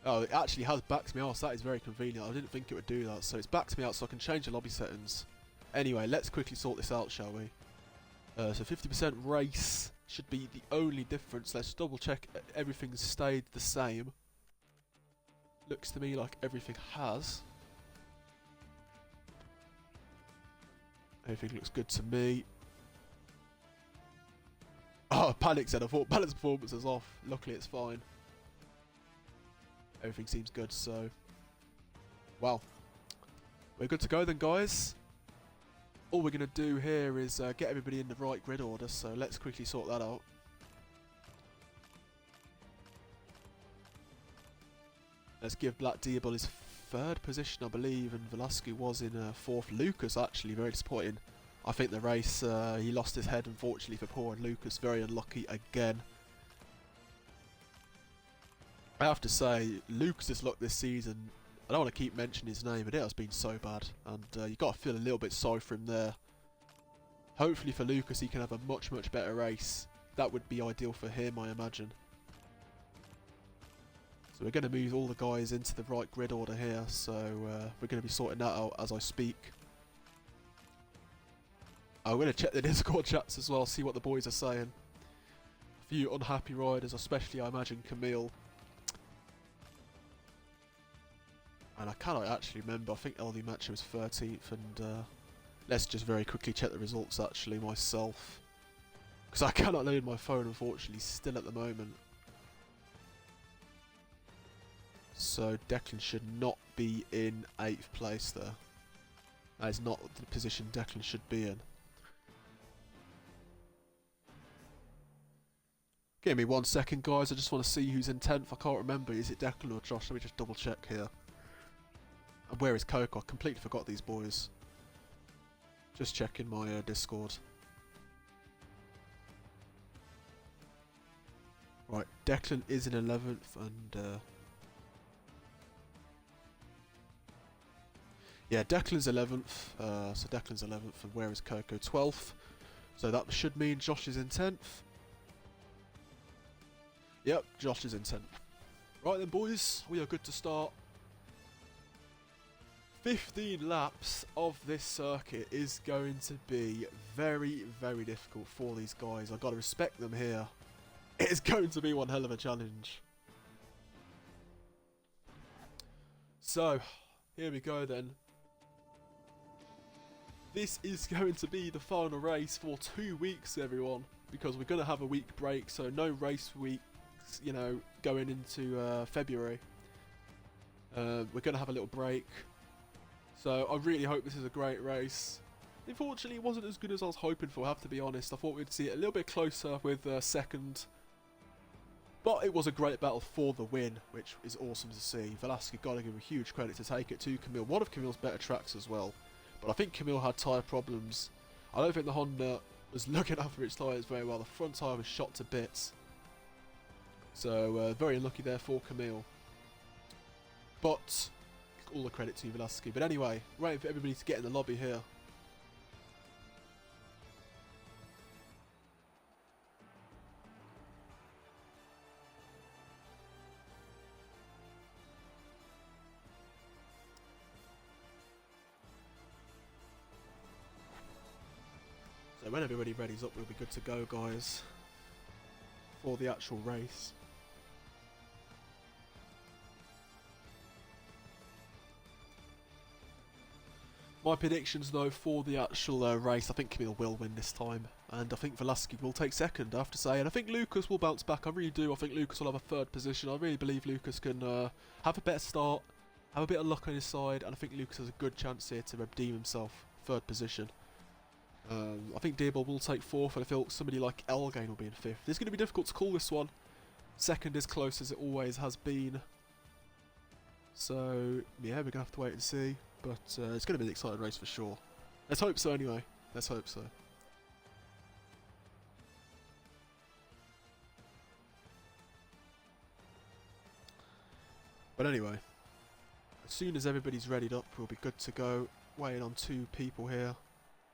Oh, it actually has backed me out, so that is very convenient. I didn't think it would do that, so it's backed me out so I can change the lobby settings. Anyway, let's quickly sort this out, shall we? So 50% race should be the only difference. Let's double check everything's stayed the same. Looks to me like everything has. Everything looks good to me. Oh, panic said I thought balance performance was off. Luckily it's fine. Everything seems good, so... Well, we're good to go then, guys. All we're going to do here is get everybody in the right grid order, so let's quickly sort that out. Let's give Black Diabol his third position, I believe, and Velasquez was in fourth. Lucas, actually, very disappointing. I think the race, he lost his head, unfortunately, for poor Lucas. Very unlucky again. I have to say, Lucas's luck this season, I don't want to keep mentioning his name, but it has been so bad. And you've got to feel a little bit sorry for him there. Hopefully for Lucas, he can have a much, much better race. That would be ideal for him, I imagine. So we're going to move all the guys into the right grid order here. So we're going to be sorting that out as I speak. I'm going to check the Discord chats as well, see what the boys are saying. A few unhappy riders, especially I imagine Camille. And I cannot actually remember, I think LD Matcher was 13th, and let's just very quickly check the results actually myself. Because I cannot load my phone, unfortunately, still at the moment. So Declan should not be in 8th place there. That is not the position Declan should be in. Give me 1 second, guys, I just want to see who's in 10th. I can't remember, is it Declan or Josh? Let me just double check here. And where is Coco? I completely forgot these boys. Just checking my Discord. Right, Declan is in 11th and... yeah, Declan's 11th. So Declan's 11th and where is Coco? 12th. So that should mean Josh is in 10th. Yep, Josh is in 10th. Right then, boys, we are good to start. 15 laps of this circuit is going to be very, very difficult for these guys. I've got to respect them here. It is going to be one hell of a challenge. So, here we go then. This is going to be the final race for 2 weeks, everyone. Because we're going to have a week break, so no race weeks, you know, going into February. We're going to have a little break. So I really hope this is a great race. Unfortunately, it wasn't as good as I was hoping for, I have to be honest. I thought we'd see it a little bit closer with second. But it was a great battle for the win, which is awesome to see. Velasquez got to give a huge credit to take it to Camille. One of Camille's better tracks as well. But I think Camille had tyre problems. I don't think the Honda was looking after its tyres very well. The front tyre was shot to bits. So very unlucky there for Camille. But... all the credit to Velasquez. But anyway, waiting for everybody to get in the lobby here. So when everybody ready's up, we'll be good to go, guys, for the actual race. My predictions, though, for the actual race, I think Camille will win this time. And I think Velasquez will take second, I have to say. And I think Lucas will bounce back. I really do. I think Lucas will have a third position. I really believe Lucas can have a better start, have a bit of luck on his side. And I think Lucas has a good chance here to redeem himself. Third position. I think Diabol will take fourth. And I feel somebody like Elgain will be in fifth. It's going to be difficult to call this one. Second is close as it always has been. So, yeah, we're going to have to wait and see. But it's going to be an exciting race for sure. Let's hope so anyway. Let's hope so. But anyway, as soon as everybody's readied up, we'll be good to go. Waiting on 2 people here,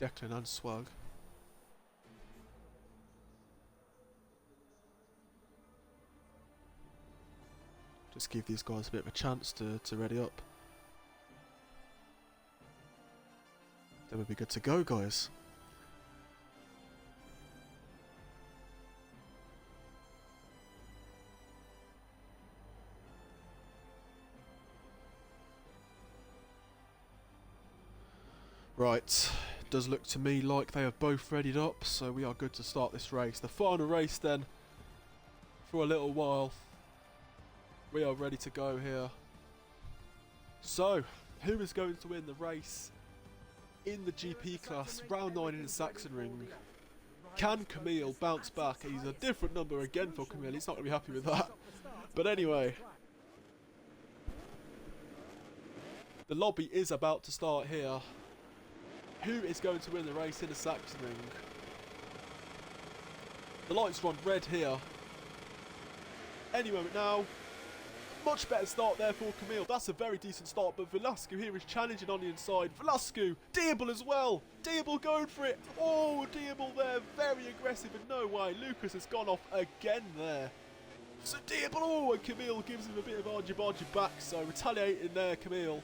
Declan and Swag. Just give these guys a bit of a chance to ready up. Then we'll be good to go, guys. Right, does look to me like they have both readied up, so we are good to start this race. The final race then, for a little while. We are ready to go here. So, who is going to win the race in the GP class, round 9 in the Sachenring? Can Camille bounce back? He's a different number again for Camille, he's not going to be happy with that. But anyway, the lobby is about to start here. Who is going to win the race in the Sachenring? The lights are on red here. Any moment now. Much better start there for Camille. That's a very decent start, but Velasco here is challenging on the inside. Velasco, Diable as well. Diable going for it. Oh, Diable there, very aggressive, and no way. Lucas has gone off again there. So Diable, oh, and Camille gives him a bit of argy-bargy back, so retaliating there, Camille.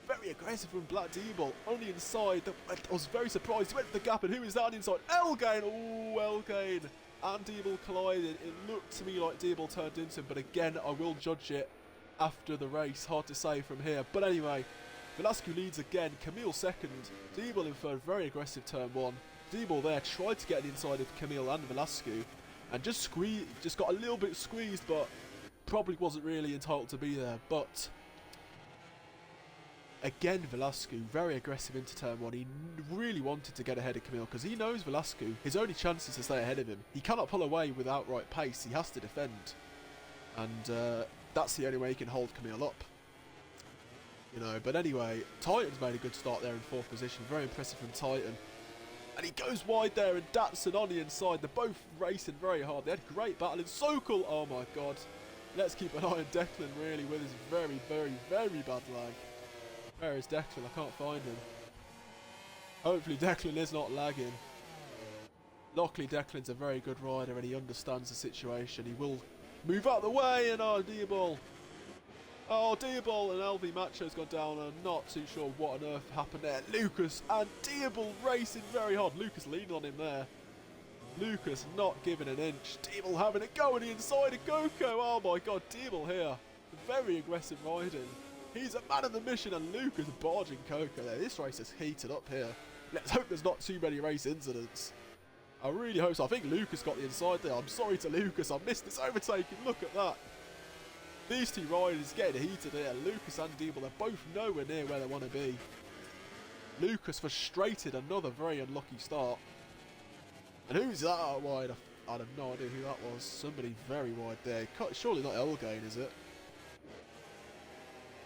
Very aggressive from Black Diable on the inside. I was very surprised. He went for the gap, and who is that on the inside? Elgain. Oh, Elgain. And Diable collided. It looked to me like Diable turned into him, but again, I will judge it after the race. Hard to say from here. But anyway, Velasco leads again. Camille second. Diable in third. Very aggressive turn one. Diable there tried to get the inside of Camille and Velasco, and just got a little bit squeezed, but probably wasn't really entitled to be there. But again, Velasco, very aggressive into turn one. He really wanted to get ahead of Camille because he knows Velasco, his only chance is to stay ahead of him. He cannot pull away with outright pace. He has to defend. And that's the only way he can hold Camille up. You know, but anyway, Titan's made a good start there in fourth position. Very impressive from Titan. And he goes wide there, and Datsun on the inside. They're both racing very hard. They had a great battle in Sokol. Oh my god. Let's keep an eye on Declan really with his very, very, very bad lag. Where is Declan? I can't find him. Hopefully Declan is not lagging. Luckily Declan's a very good rider and he understands the situation. He will move out the way, and Diable. Oh, Diable and LV Macho's gone down. I'm not too sure what on earth happened there. Lucas and Diable racing very hard. Lucas leaning on him there. Lucas not giving an inch. Diable having a go on the inside of Goko. Oh my god, Diable here. Very aggressive riding. He's a man of the mission, and Lucas barging Coco there. This race is heated up here. Let's hope there's not too many race incidents. I really hope so. I think Lucas got the inside there. I'm sorry to Lucas. I missed this overtaking. Look at that. These two riders getting heated here. Lucas and Diable, they're both nowhere near where they want to be. Lucas frustrated. Another very unlucky start. And who's that out wide? I have no idea who that was. Somebody very wide there. Surely not Elgain, is it?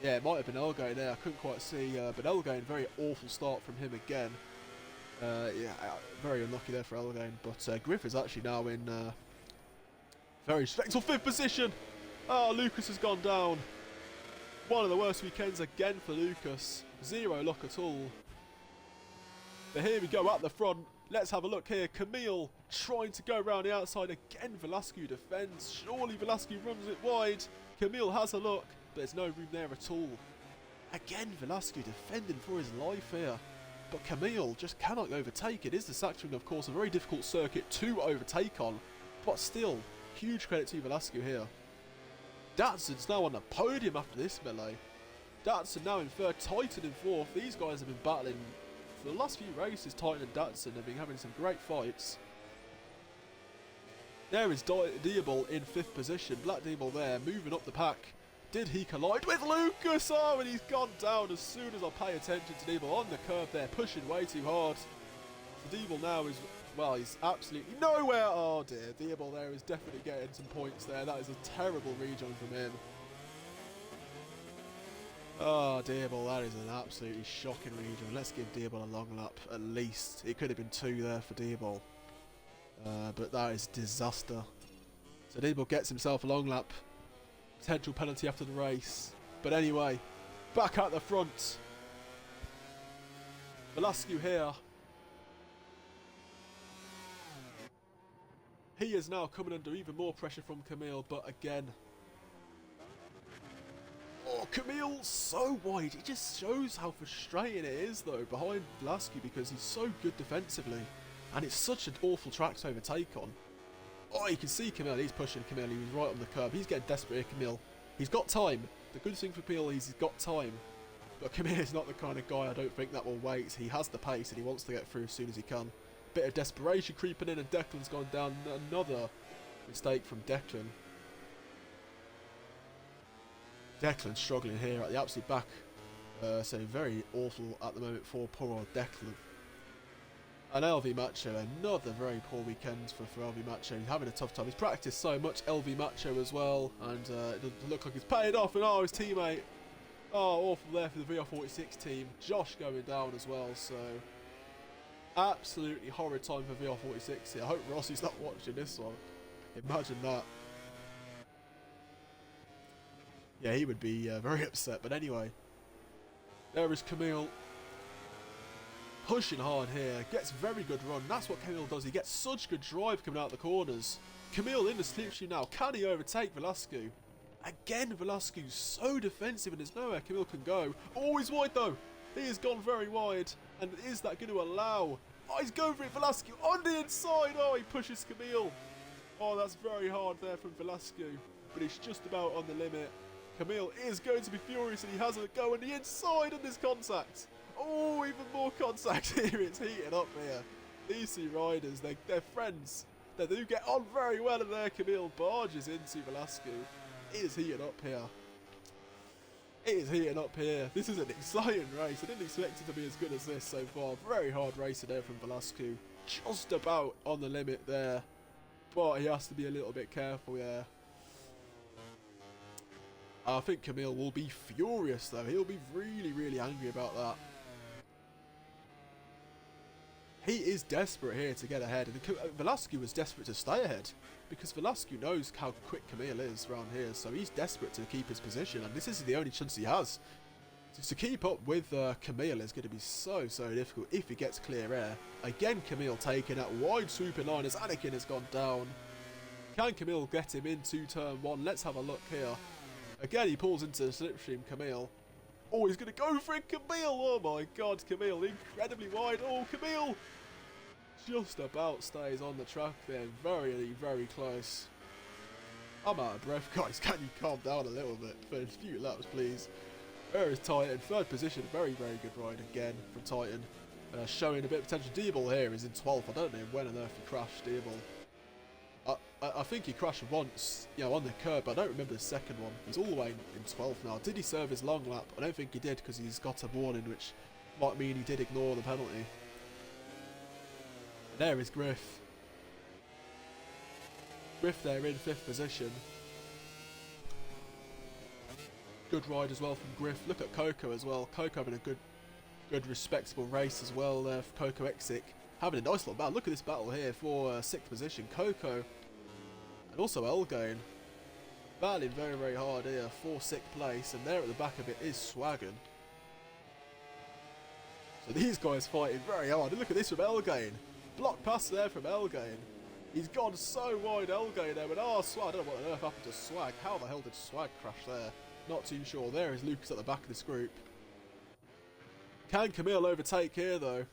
Yeah, it might have been Elgain there. I couldn't quite see. But Elgain, very awful start from him again. Yeah, very unlucky there for Elgain. But Griff is actually now in very respectable 5th position. Oh, Lucas has gone down. One of the worst weekends again for Lucas. Zero luck at all. But here we go at the front. Let's have a look here. Camille trying to go around the outside again. Velasco defends. Surely Velasco runs it wide. Camille has a look, but there's no room there at all. Again, Velasco defending for his life here. But Camille just cannot overtake. It is the Sachenring, of course, a very difficult circuit to overtake on. But still, huge credit to Velasco here. Datsun's now on the podium after this melee. Datsun now in 3rd, Titan in 4th. These guys have been battling for the last few races. Titan and Datsun have been having some great fights. There is Diable in 5th position. Black Diable there, moving up the pack. Did he collide with Lucas? Oh, and he's gone down as soon as I pay attention to Diable on the curve there, pushing way too hard. So Diable now is, well, he's absolutely nowhere. Oh dear, Diable there is definitely getting some points there. That is a terrible rejoin from him. Oh, Diable, that is an absolutely shocking rejoin. Let's give Diable a long lap at least. It could have been 2 there for Diable. But that is disaster. So Diable gets himself a long lap. Potential penalty after the race. But anyway, back at the front. Velasco here. He is now coming under even more pressure from Camille, but again, Oh, Camille, so wide. It just shows how frustrating it is, though, behind Velasquez, because he's so good defensively. And it's such an awful track to overtake on. Oh, you can see Camille. He's pushing Camille. He was right on the curb. He's getting desperate here, Camille. He's got time. The good thing for Camille is he's got time. But Camille is not the kind of guy, I don't think, that will wait. He has the pace and he wants to get through as soon as he can. Bit of desperation creeping in, and Declan's gone down. Another mistake from Declan. Declan's struggling here at the absolute back. So very awful at the moment for poor old Declan. And LV Macho, another very poor weekend for LV Macho. He's having a tough time. He's practiced so much, LV Macho as well. And it doesn't look like it's paid off. And oh, his teammate. Oh, awful there for the VR46 team. Josh going down as well. So absolutely horrid time for VR46 here. I hope Rossi's not watching this one. Imagine that. Yeah, he would be very upset. But anyway, there is Camille. Pushing hard here. Gets very good run. That's what Camille does. He gets such good drive coming out the corners. Camille in the slipstream now. Can he overtake Velasquez? Again, Velasquez so defensive and there's nowhere Camille can go. Oh, he's wide though. He has gone very wide. And is that going to allow? Oh, he's going for it, Velasquez. On the inside. Oh, he pushes Camille. Oh, that's very hard there from Velasquez. But he's just about on the limit. Camille is going to be furious and he has a go on the inside and there's contact. Oh, even more contact here. It's heating up here. These two riders, they're friends. They do get on very well and there Camille barges into Velasquez. It is heating up here. It is heating up here. This is an exciting race. I didn't expect it to be as good as this so far. Very hard racing there from Velasquez. Just about on the limit there. But he has to be a little bit careful there. I think Camille will be furious though. He'll be really, really angry about that. He is desperate here to get ahead. And Velasquez was desperate to stay ahead. Because Velasquez knows how quick Camille is around here. So he's desperate to keep his position. And this is the only chance he has. To keep up with Camille is going to be so difficult if he gets clear air. Again, Camille taking that wide swooping line as Anakin has gone down. Can Camille get him into turn one? Let's have a look here. Again, he pulls into the slipstream, Camille. Oh, he's going to go for it, Camille. Oh my god, Camille incredibly wide. Oh, Camille just about stays on the track there. Very, very close. I'm out of breath, guys. Can you calm down a little bit for a few laps, please? There is Titan. Third position. Very, very good ride again from Titan. Showing a bit of potential. D-Ball here is in 12th. I don't know when on earth he crashed, D-Ball. I think he crashed once, on the curb, but I don't remember the second one. He's all the way in 12th now. Did he serve his long lap? I don't think he did because he's got a warning, which might mean he did ignore the penalty. And there is Griff. Griff there in 5th position. Good ride as well from Griff. Look at Coco as well. Coco having a good respectable race as well there for Coco Exic. Having a nice little battle. Look at this battle here for 6th position. Coco and also Elgain battling very, very hard here for 6th place. And there at the back of it is Swaggin. So these guys fighting very hard. And look at this from Elgain. Block pass there from Elgain. He's gone so wide, Elgain there. But Swag, I don't know what on earth happened to Swag. How the hell did Swag crash there? Not too sure. There is Lucas at the back of this group. Can Camille overtake here though?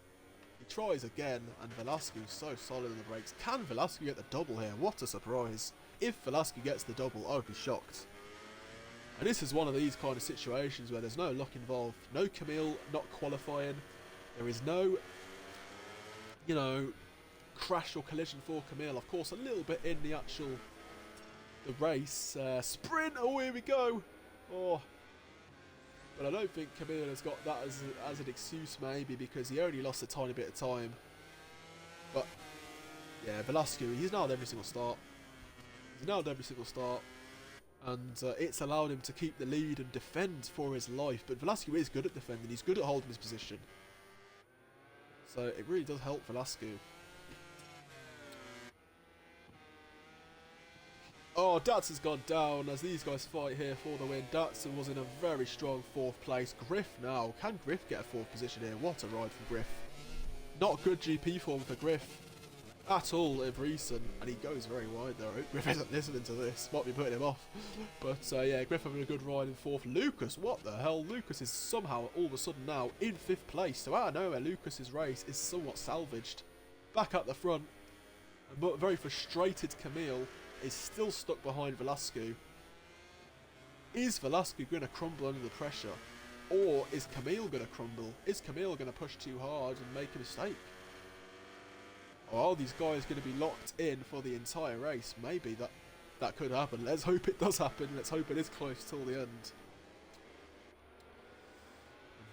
He tries again, and Velasquez so solid in the brakes. Can Velasquez get the double here? What a surprise. If Velasquez gets the double, I would be shocked. And this is one of these kind of situations where there's no luck involved. No Camille not qualifying. There is no, crash or collision for Camille. Of course, a little bit in the race. Sprint, oh, here we go. Oh. But I don't think Camille has got that as an excuse, maybe, because he only lost a tiny bit of time. But, yeah, Velasquez, he's nailed every single start. And it's allowed him to keep the lead and defend for his life. But Velasquez is good at defending. He's good at holding his position. So it really does help Velasquez. Oh, Datsun's gone down as these guys fight here for the win. Datsun was in a very strong 4th place. Griff now. Can Griff get a 4th position here? What a ride from Griff. Not good GP form for Griff. at all of recent, and he goes very wide there. I hope Griff isn't listening to this, might be putting him off. But yeah, Griff having a good ride in 4th. Lucas, what the hell? Lucas is somehow all of a sudden now in 5th place. So out of nowhere, Lucas's race is somewhat salvaged. Back at the front, a very frustrated Camille is still stuck behind Velasco. Is Velasco going to crumble under the pressure? Or is Camille going to crumble? Is Camille going to push too hard and make a mistake? Or are these guys going to be locked in for the entire race? Maybe that could happen. Let's hope it does happen. Let's hope it is close till the end.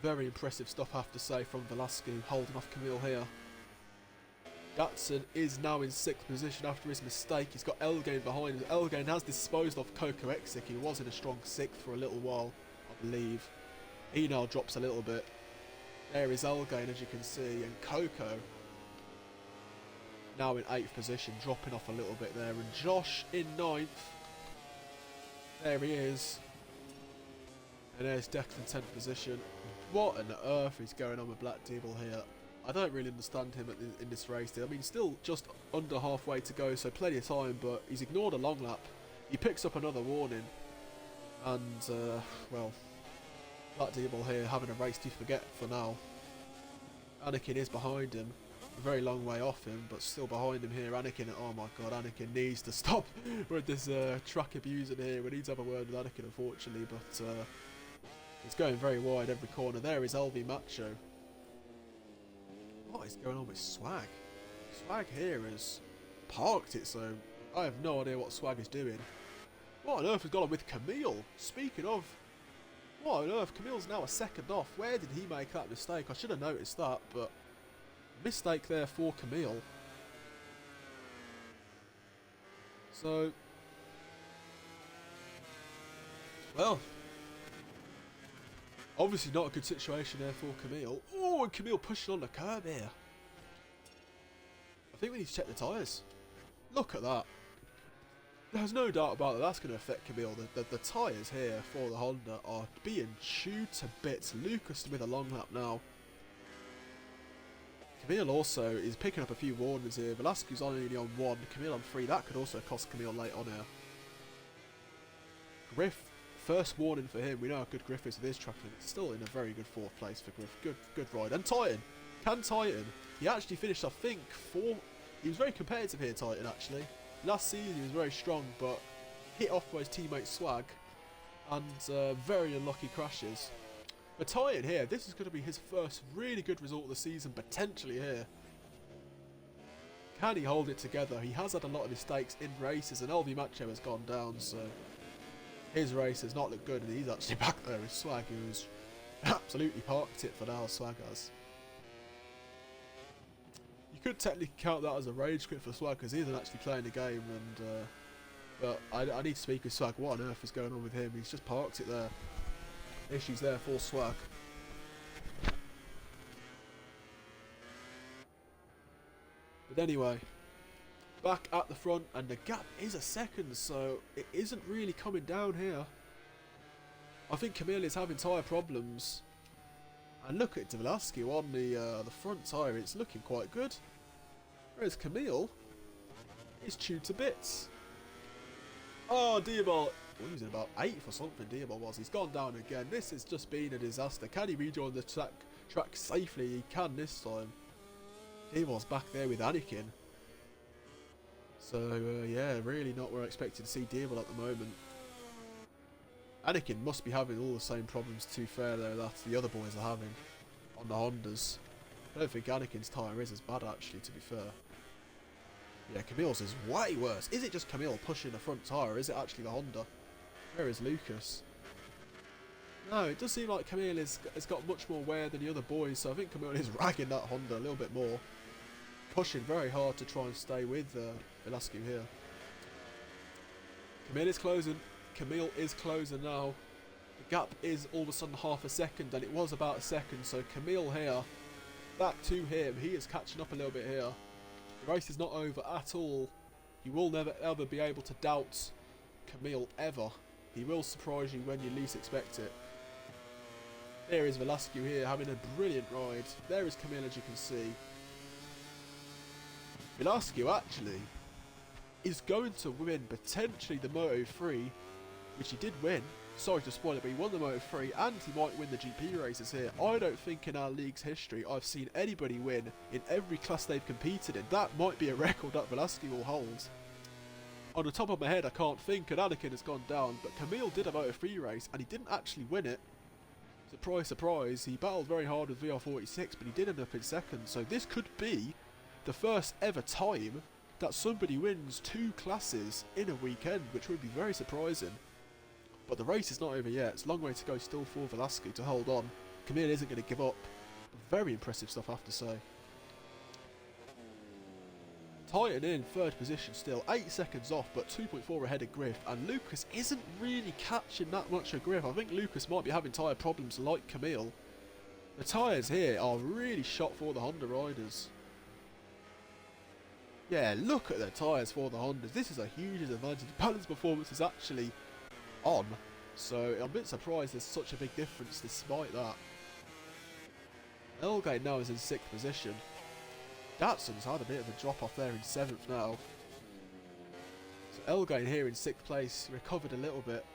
Very impressive stuff, I have to say, from Velasco, holding off Camille here. Gatson is now in 6th position after his mistake. He's got Elgain behind him. Elgain has disposed of Coco Exic. He was in a strong 6th for a little while, I believe. He now drops a little bit. There is Elgain, as you can see, and Coco now in 8th position, dropping off a little bit there. And Josh in 9th. There he is. And there's Dex in 10th position. What on earth is going on with Black Devil here? I don't really understand him in this race. I mean, still just under halfway to go, so plenty of time, but he's ignored a long lap. He picks up another warning. And, well, Black Devil here having a race to forget for now. Anakin is behind him. A very long way off him, but still behind him here. Anakin, oh my god, Anakin needs to stop with this track abusing here. We need to have a word with Anakin, unfortunately, but he's going very wide every corner. There is LV Macho. What is going on with Swag? Swag here has parked it, so I have no idea what Swag is doing. What on earth has gone on with Camille? Speaking of, what on earth? Camille's now a second off. Where did he make that mistake? I should have noticed that, but mistake there for Camille. So, well, obviously not a good situation there for Camille. Oh, and Camille pushing on the curb here. I think we need to check the tyres. Look at that. There's no doubt about that. That's going to affect Camille. The tyres here for the Honda are being chewed to bits. Lucas with a long lap now. Camille also is picking up a few warnings here. Velasquez only on 1, Camille on 3. That could also cost Camille late on here. Griff, first warning for him. We know how good Griff is with his track. Still in a very good 4th place for Griff. Good ride. And Titan. Can Titan? He actually finished, I think, 4th. He was very competitive here, Titan, actually. Last season he was very strong, but hit off by his teammate Swag. And very unlucky crashes. But Titan here, this is going to be his first really good result of the season, potentially here. Can he hold it together? He has had a lot of mistakes in races, and LV Macho has gone down, so his race has not looked good, and he's actually back there with Swag, who's absolutely parked it for now. Swag has. You could technically count that as a rage quit for Swag, because he isn't actually playing the game, and but I need to speak with Swag. What on earth is going on with him? He's just parked it there. Issues there for Swag. But anyway, back at the front, and the gap is a second, so it isn't really coming down here. I think Camille is having tyre problems. And look at Velasco on the front tyre, it's looking quite good. Whereas Camille is chewed to bits. Oh, Diabol. He was in about 8th or something, Diabol was. He's gone down again. This has just been a disaster. Can he rejoin the track safely? He can this time. Diabol's back there with Anakin. So, yeah, really not where I expected to see Diabol at the moment. Anakin must be having all the same problems, to be fair, though, that the other boys are having on the Hondas. I don't think Anakin's tyre is as bad, actually, to be fair. Yeah, Camille's is way worse. Is it just Camille pushing the front tyre, or is it actually the Honda? Where is Lucas? No, it does seem like Camille has got much more wear than the other boys, so I think Camille is ragging that Honda a little bit more. Pushing very hard to try and stay with Velasco here. Camille is closing. Camille is closing now. The gap is all of a sudden half a second, and it was about a second, so Camille here, back to him. He is catching up a little bit here. The race is not over at all. You will never ever be able to doubt Camille ever. He will surprise you when you least expect it. There is Velasco here having a brilliant ride. There is Camille, as you can see. Velasquez actually is going to win potentially the Moto3, which he did win. Sorry to spoil it, but he won the Moto3 and he might win the GP races here. I don't think in our league's history I've seen anybody win in every class they've competed in. That might be a record that Velasquez will hold. On the top of my head I can't think, and Anakin has gone down, but Camille did a Moto3 race and he didn't actually win it. Surprise, surprise, he battled very hard with VR46, but he did end up in second, so this could be the first ever time that somebody wins 2 classes in a weekend, which would be very surprising. But the race is not over yet. It's a long way to go still for Velasquez to hold on. Camille isn't going to give up. Very impressive stuff, I have to say. Titan in 3rd position still. 8 seconds off, but 2.4 ahead of Griff. And Lucas isn't really catching that much of Griff. I think Lucas might be having tyre problems like Camille. The tyres here are really shot for the Honda riders. Yeah, look at the tyres for the Hondas. This is a huge advantage. Balance performance is actually on, so I'm a bit surprised there's such a big difference despite that. Elgate now is in 6th position. Datson's had a bit of a drop off there in 7th now. So Elgate here in 6th place, recovered a little bit.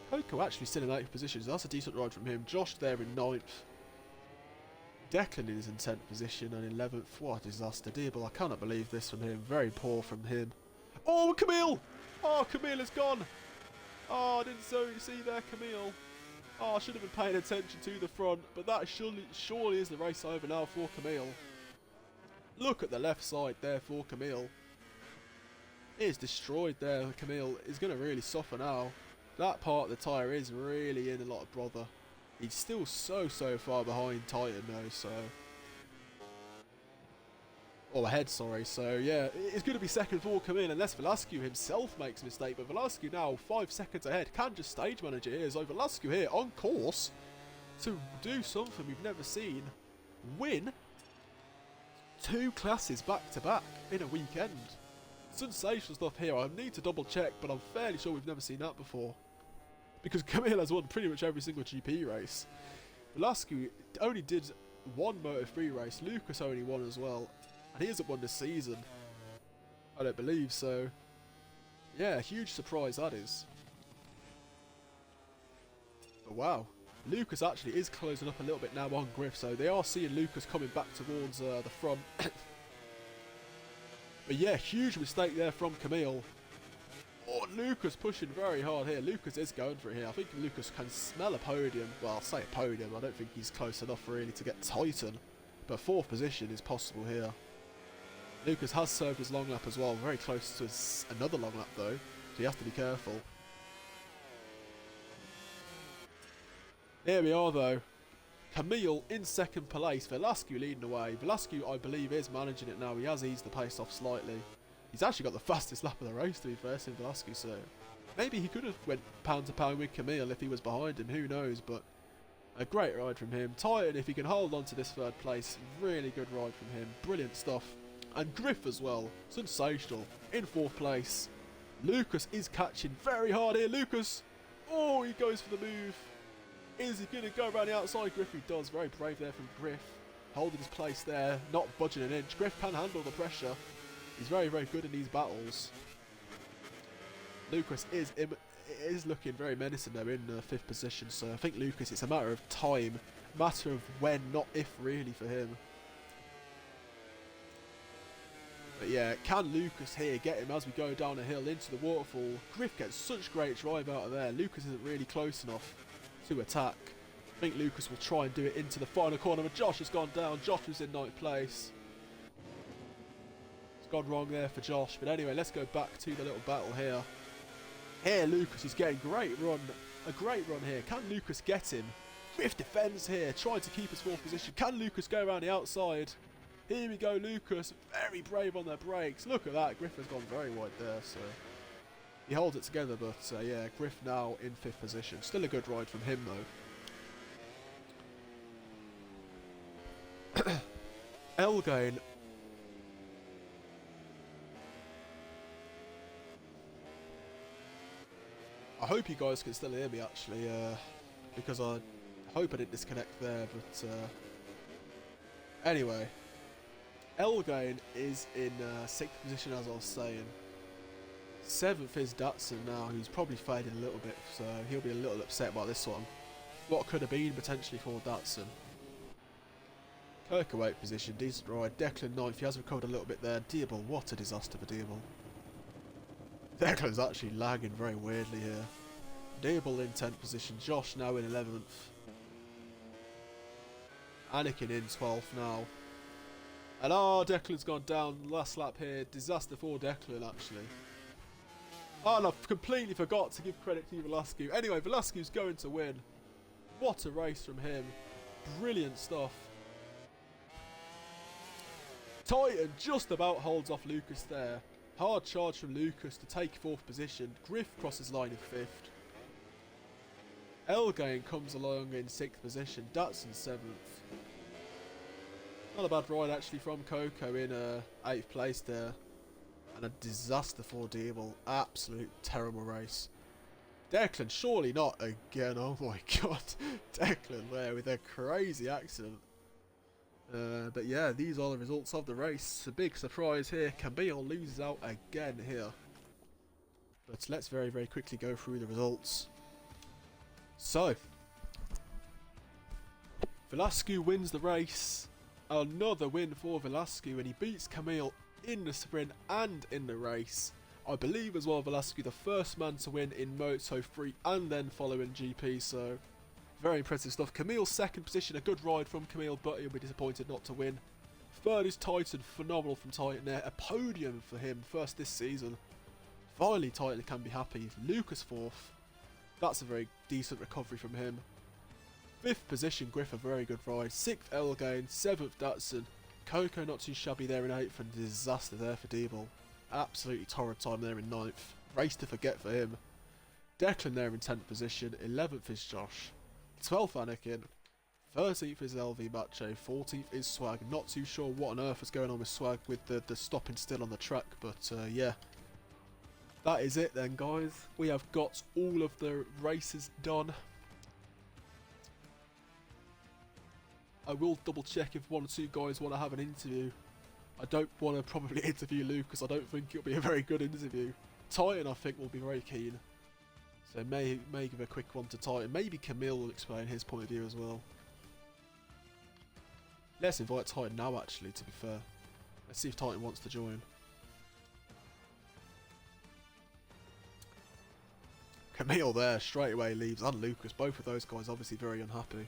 Coco actually still in 8th position, so that's a decent ride from him. Josh there in 9th. Declan is in 10th position and 11th. What a disaster. Dearble, I cannot believe this from him. Very poor from him. Oh, Camille! Oh, Camille is gone! Oh, I didn't see there, Camille. Oh, I should have been paying attention to the front, but that surely is the race over now for Camille. Look at the left side there for Camille. It is destroyed there. Camille is going to really suffer now. That part of the tyre is really in a lot of bother. He's still so far behind Titan though, so... Or ahead, sorry. So yeah, it's going to be second for Camille unless Velasquez himself makes a mistake. But Velasquez now 5 seconds ahead. Can just stage manager here. So Velasquez here on course to do something we've never seen. Win 2 classes back to back in a weekend. Sensational stuff here. I need to double check, but I'm fairly sure we've never seen that before. Because Camille has won pretty much every single GP race. Velasquez only did 1 Moto3 race. Lucas only won as well. And he hasn't won this season. I don't believe so. Yeah, huge surprise that is. But wow. Lucas actually is closing up a little bit now on Griff. So they are seeing Lucas coming back towards the front. But yeah, huge mistake there from Camille. Oh, Lucas pushing very hard here. Lucas is going for it here. I think Lucas can smell a podium. Well, I'll say a podium. I don't think he's close enough really to get Titan. But 4th position is possible here. Lucas has served his long lap as well. Very close to another long lap though. So you have to be careful. Here we are though. Camille in 2nd place. Velasquez leading the way. Velasquez, I believe, is managing it now. He has eased the pace off slightly. He's actually got the fastest lap of the race to be fair, in Velasquez, so maybe he could have went pound to pound with Camille if he was behind him, who knows, but a great ride from him. Titan, if he can hold on to this 3rd place, really good ride from him, brilliant stuff. And Griff as well, sensational, in 4th place. Lucas is catching very hard here, Lucas! Oh, he goes for the move. Is he going to go around the outside? Griff, he does, very brave there from Griff. Holding his place there, not budging an inch. Griff can handle the pressure. He's very good in these battles. Lucas is looking very menacing though in 5th position, so I think Lucas, it's a matter of time. Matter of when, not if really for him. But yeah, can Lucas here get him as we go down a hill into the waterfall? Griff gets such great drive out of there. Lucas isn't really close enough to attack. I think Lucas will try and do it into the final corner, but Josh has gone down. Josh was in 9th place. Gone wrong there for Josh, but anyway, let's go back to the little battle here. Here Lucas is getting a great run here. Can Lucas get him? Griff defends here, trying to keep his 4th position. Can Lucas go around the outside? Here we go, Lucas, very brave on their brakes. Look at that, Griff has gone very wide there, so he holds it together, but yeah, Griff now in 5th position. Still a good ride from him though. Elgane. I hope you guys can still hear me actually, because I hope I didn't disconnect there, but anyway. Elgain is in 6th position, as I was saying. 7th is Datsun now, who's probably faded a little bit, so he'll be a little upset about this one. What could have been potentially for Datsun. Kirk 8th position, decent ride. Declan 9th, he has recovered a little bit there. Diable, what a disaster for Diable. Declan's actually lagging very weirdly here. Diable in 10th position, Josh now in 11th. Anakin in 12th now. And Declan's gone down last lap here. Disaster for Declan actually. Oh, and I completely forgot to give credit to Velasquez. Anyway, Velasquez's going to win. What a race from him. Brilliant stuff. Titan just about holds off Lucas there. Hard charge from Lucas to take 4th position. Griff crosses line in 5th. Elgain comes along in 6th position. Datsun 7th. Not a bad ride actually from Coco in 8th place there. And a disaster for Diable. Absolute terrible race. Declan, surely not again. Oh my god. Declan there with a crazy accident. But yeah, these are the results of the race. A big surprise here. Camille loses out again here. But let's very, very quickly go through the results. So, Velasquez wins the race. Another win for Velasquez when he beats Camille in the sprint and in the race. I believe as well Velasquez the first man to win in Moto 3 and then following GP, so very impressive stuff. Camille's 2nd position, a good ride from Camille, but he'll be disappointed not to win. 3rd is Titan, phenomenal from Titan there, a podium for him, first this season. Finally Titan can be happy. Lucas 4th, that's a very decent recovery from him. 5th position Griff, a very good ride. 6th Elgain, 7th Datsun. Coco not too shabby there in 8th, and disaster there for Diable. Absolutely torrid time there in 9th. Race to forget for him. Declan there in 10th position. 11th is Josh. 12th Anakin. 13th is LV Macho. 14th is Swag. Not too sure what on earth is going on with Swag with the stopping still on the track, but yeah. That is it then, guys. We have got all of the races done. I will double check if 1 or 2 guys want to have an interview. I don't want to probably interview Luke because I don't think it'll be a very good interview. Titan I think will be very keen. So may give a quick one to Titan. Maybe Camille will explain his point of view as well. Let's invite Titan now actually, to be fair. Let's see if Titan wants to join. Camille there straight away leaves, and Lucas. Both of those guys obviously very unhappy.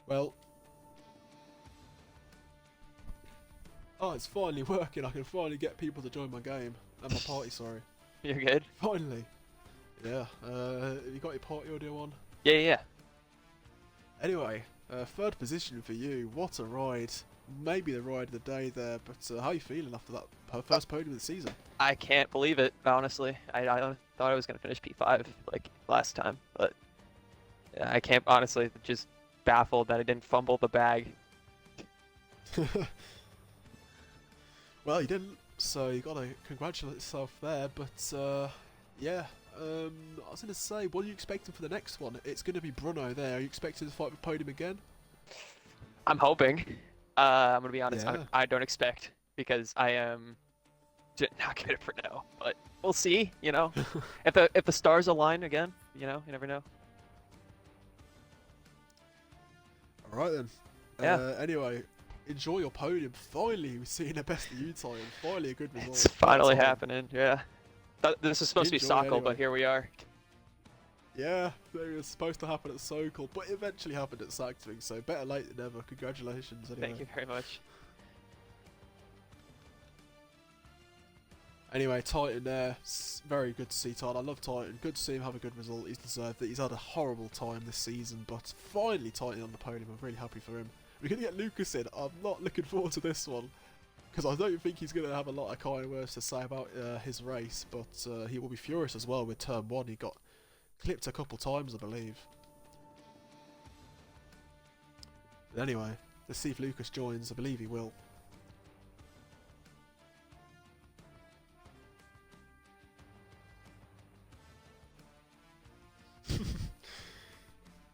Well, oh, it's finally working. I can finally get people to join my game. And my party, sorry. You're good? Finally. Yeah. Have you got your party audio on? Yeah. Anyway, 3rd position for you. What a ride. Maybe the ride of the day there, but how are you feeling after that first podium of the season? I can't believe it, honestly. I thought I was going to finish P5 like last time, but yeah, I can't, honestly, just baffled that I didn't fumble the bag. Well, you didn't, so you gotta congratulate yourself there, but yeah, I was gonna say, what are you expecting for the next one? It's gonna be Bruno there. Are you expecting to fight with podium again? I'm hoping. I'm gonna be honest, Yeah. I don't expect, because I am not good at Bruno, but we'll see, you know. if the stars align again, you know, you never know. Alright then. Yeah. Anyway, enjoy your podium. Finally, we're seeing a best of you time. Finally a good result. It's finally happening, yeah. This is supposed to be Enjoy Sokol, anyway. but here we are. Yeah, it was supposed to happen at Sokol, but it eventually happened at Sachenring, so better late than never. Congratulations anyway. Thank you very much. Anyway, Titan there. Very good to see Titan. I love Titan. Good to see him have a good result. He's deserved it. He's had a horrible time this season, but finally Titan on the podium. I'm really happy for him. We're going to get Lucas in. I'm not looking forward to this one, because I don't think he's going to have a lot of kind words to say about his race, but he will be furious as well with turn 1. He got clipped a couple times, I believe. But anyway, let's see if Lucas joins. I believe he will.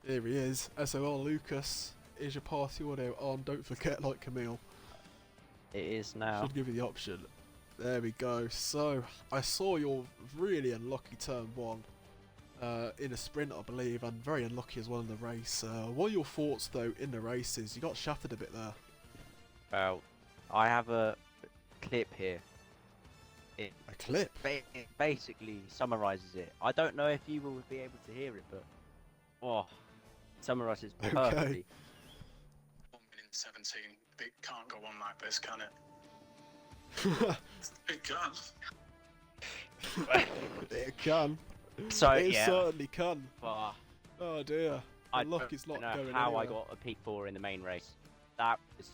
Here he is. SOL Lucas. Is your party audio on? Don't forget, like Camille. It is now. Should give you the option. There we go. So, I saw your really unlucky turn 1 in a sprint, I believe, and very unlucky as well in the race. What are your thoughts, though, in the races? You got shafted a bit there. Well, I have a clip here. It A clip? it basically summarises it. I don't know if you will be able to hear it, but it summarises Okay. perfectly. 1:17. It can't go on like this, can it? It can. It can. So It yeah, certainly can. but Oh dear. I The luck don't is not know going how I anywhere. got a P4 in the main race. That was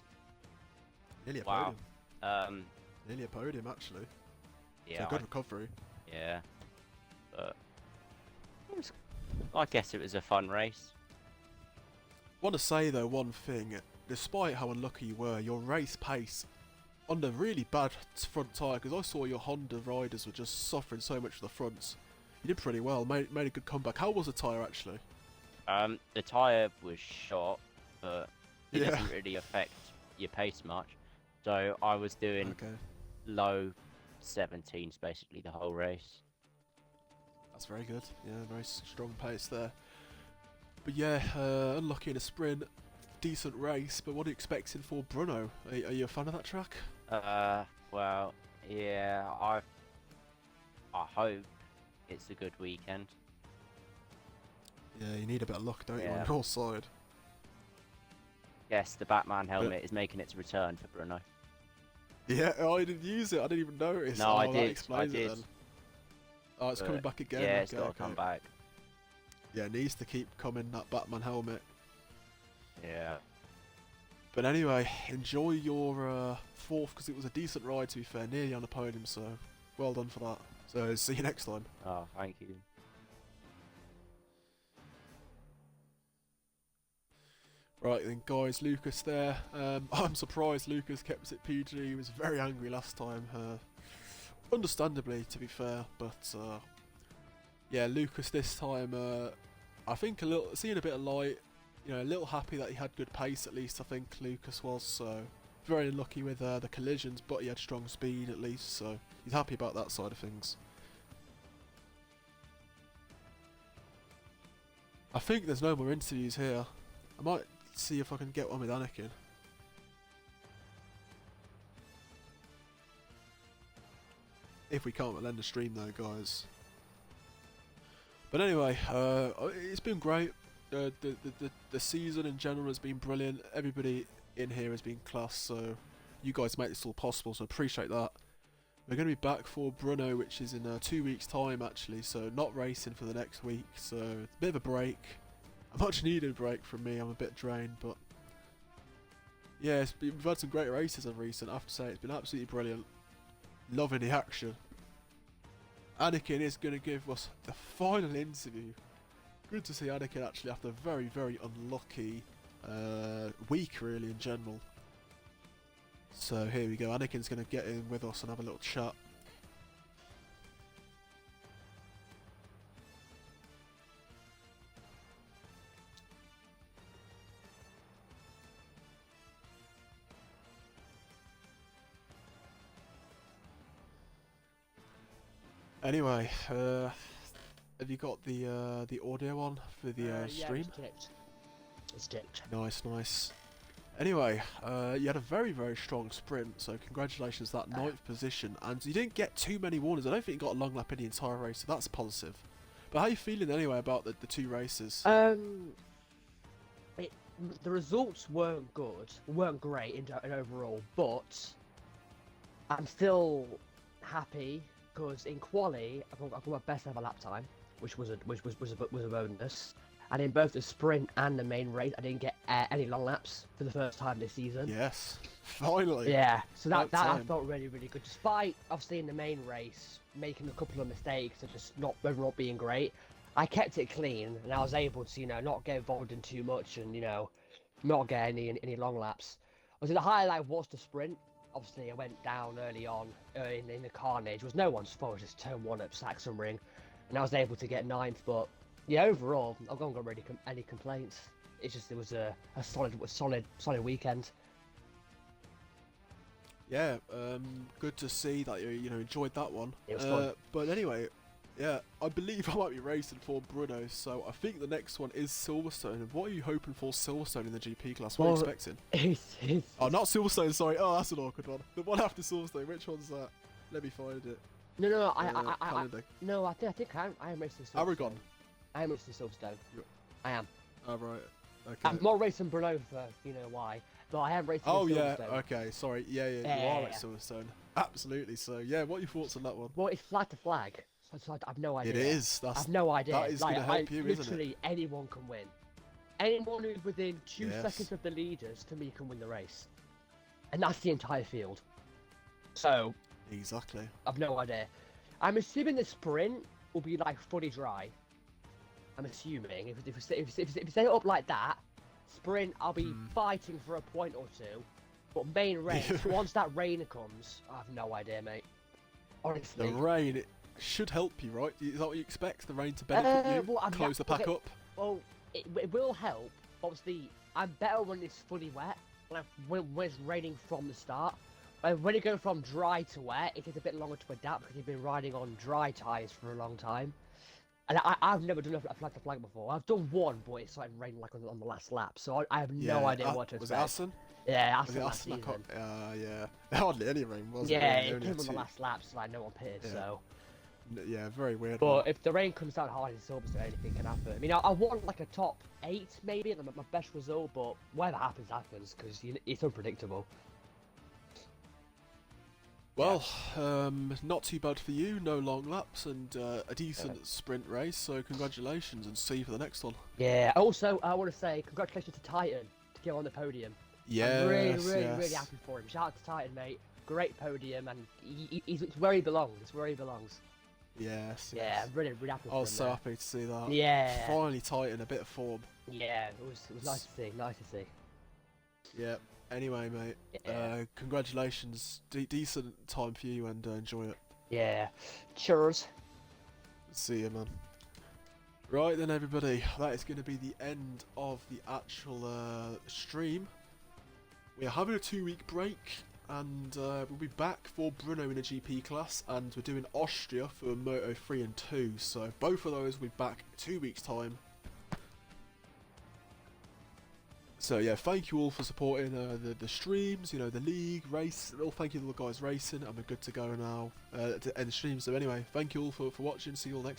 Nearly a wow. podium. Nearly a podium, actually. Yeah, So good recovery. yeah, but I guess it was a fun race. Want to say though one thing, despite how unlucky you were, your race pace on the really bad front tyre, because I saw your Honda riders were just suffering so much for the fronts. You did pretty well, made a good comeback. How was the tyre actually? The tyre was shot, but it Yeah. doesn't really affect your pace much. So I was doing Okay, low 17s basically the whole race. that's very good. Yeah, very strong pace there. But yeah, unlucky in a sprint. Decent race, but what are you expecting for Brno? Are you a fan of that track? Well, yeah, I hope it's a good weekend. Yeah, you need a bit of luck, don't you, Yeah. on your side? Yes, the Batman helmet is making its return for Bruno. Yeah, oh, I didn't use it. I didn't even notice. No, oh, I that did. explains I it did. then. Oh, it's coming But, back again. Yeah, it's okay, got to come back. Yeah, it needs to keep coming, that Batman helmet. Yeah. But anyway, enjoy your 4th, because it was a decent ride, to be fair, nearly on the podium, so well done for that. So, see you next time. Oh, thank you. Right then, guys, Lucas there. I'm surprised Lucas kept it PG. He was very angry last time. Understandably, to be fair, but yeah, Lucas this time, I think seeing a bit of light. You know, a little happy that he had good pace at least. I think Lucas was, so very unlucky with the collisions, but he had strong speed at least, so he's happy about that side of things. I think there's no more interviews here. I might see if I can get one with Anakin. If we can't, we'll end the stream though, guys. But anyway, it's been great. The season in general has been brilliant. Everybody in here has been class, so you guys make this all possible, so appreciate that. We're going to be back for Brno, which is in 2 weeks' time actually, so not racing for the next week, so it's a bit of a break. A much needed break from me, I'm a bit drained, but yeah, we've had some great races of recent, I have to say, it's been absolutely brilliant. Loving the action. Anakin is going to give us the final interview. Good to see Anakin actually after a very, very unlucky week really in general. So here we go, Anakin's going to get in with us and have a little chat. Anyway, have you got the audio on for the stream? It's dipped. Nice, nice. Anyway, you had a very, very strong sprint, so congratulations that 9th position, and you didn't get too many warnings. I don't think you got a long lap in the entire race, so that's positive. But how are you feeling anyway about the 2 races? The results weren't good, weren't great in overall, but I'm still happy because in quali I got my best ever lap time, which was a bonus. And in both the sprint and the main race, I didn't get any long laps for the first time this season. Yes, finally. Yeah, so that I time. felt really, really good. Despite obviously in the main race making a couple of mistakes and just not overall being great, I kept it clean and I was able to not get involved in too much and not get any long laps. Obviously the highlight was the sprint. Obviously I went down early on in the carnage. It was no one's fault. It was just turn 1 up Sachenring, and I was able to get 9th, but Yeah, overall, I've not got really any complaints. It's just it was a solid weekend. Yeah, good to see that you enjoyed that one. It was fun. But anyway, yeah, I believe I might be racing for Bruno, so I think the next one is Silverstone. And what are you hoping for Silverstone in the GP class? What are you Well, expecting? It's Oh, not Silverstone, sorry. Oh, that's an awkward one. The one after Silverstone, which one's that? Let me find it. no, Calendar. no, I think I am racing Silverstone. Aragon. I am racing Silverstone. You're- I am. Oh, right. Okay. I'm more racing Bruno for you know why, but I am racing Oh, yeah, Silverstone. okay, sorry. Yeah, you are at Silverstone. Absolutely, so yeah, what are your thoughts on that one? Well, it's flag to flag, so I've no idea. It is, that's... I've no idea. that is gonna help you, isn't it? Literally anyone can win. Anyone who's within 2 Yes. seconds of the leaders, to me, can win the race. And that's the entire field. So, Exactly. I've no idea. I'm assuming the sprint will be like fully dry. I'm assuming. If you set it up like that, sprint, I'll be fighting for a point or two. But main race, once that rain comes, I have no idea, mate. Honestly. The rain, it should help you, right? Is that what you expect? The rain to benefit you? well, Close the pack okay. up? Well, it will help. Obviously, I'm better when it's fully wet, when it's raining from the start. When you go from dry to wet, it takes a bit longer to adapt because you've been riding on dry tyres for a long time. And I've never done a flag to flag before. I've done one, but it started raining like on the last lap, so I have no idea what to Was expect. it Assen? Yeah, Was Assen it last Assen? season. Yeah. Hardly any rain, was it? Yeah, Really? it Only came a on the two. last lap, so like no one pitted. Yeah. So, Yeah, very weird. but one. if the rain comes down hard in Silverstone, anything can happen. I mean, I want like a top 8 maybe, like my best result, but whatever happens, happens because it's unpredictable. Well, not too bad for you. No long laps and a decent sprint race. So congratulations and see you for the next one. Yeah. Also, I want to say congratulations to Titan to get on the podium. Yes, I'm really yes. happy for him. Shout out to Titan, mate. Great podium, and he's where he belongs. It's where he belongs. Yes. Yeah, yes. I'm really happy for I him. was so there. happy to see that. Yeah. Finally Titan a bit of form. Yeah, it was nice to see. Nice to see. Yeah. Anyway, mate. Yeah. Congratulations. Decent time for you and enjoy it. Yeah. Cheers. See you, man. Right then, everybody. That is going to be the end of the actual stream. We are having a 2-week break, and we'll be back for Bruno in a GP class, and we're doing Austria for Moto 3 and 2. So both of those will be back 2 weeks' time. So yeah, thank you all for supporting the streams, the league, race. Well, thank you to the guys racing, and we're good to go now to end the stream. So anyway, thank you all for watching. See you all next time.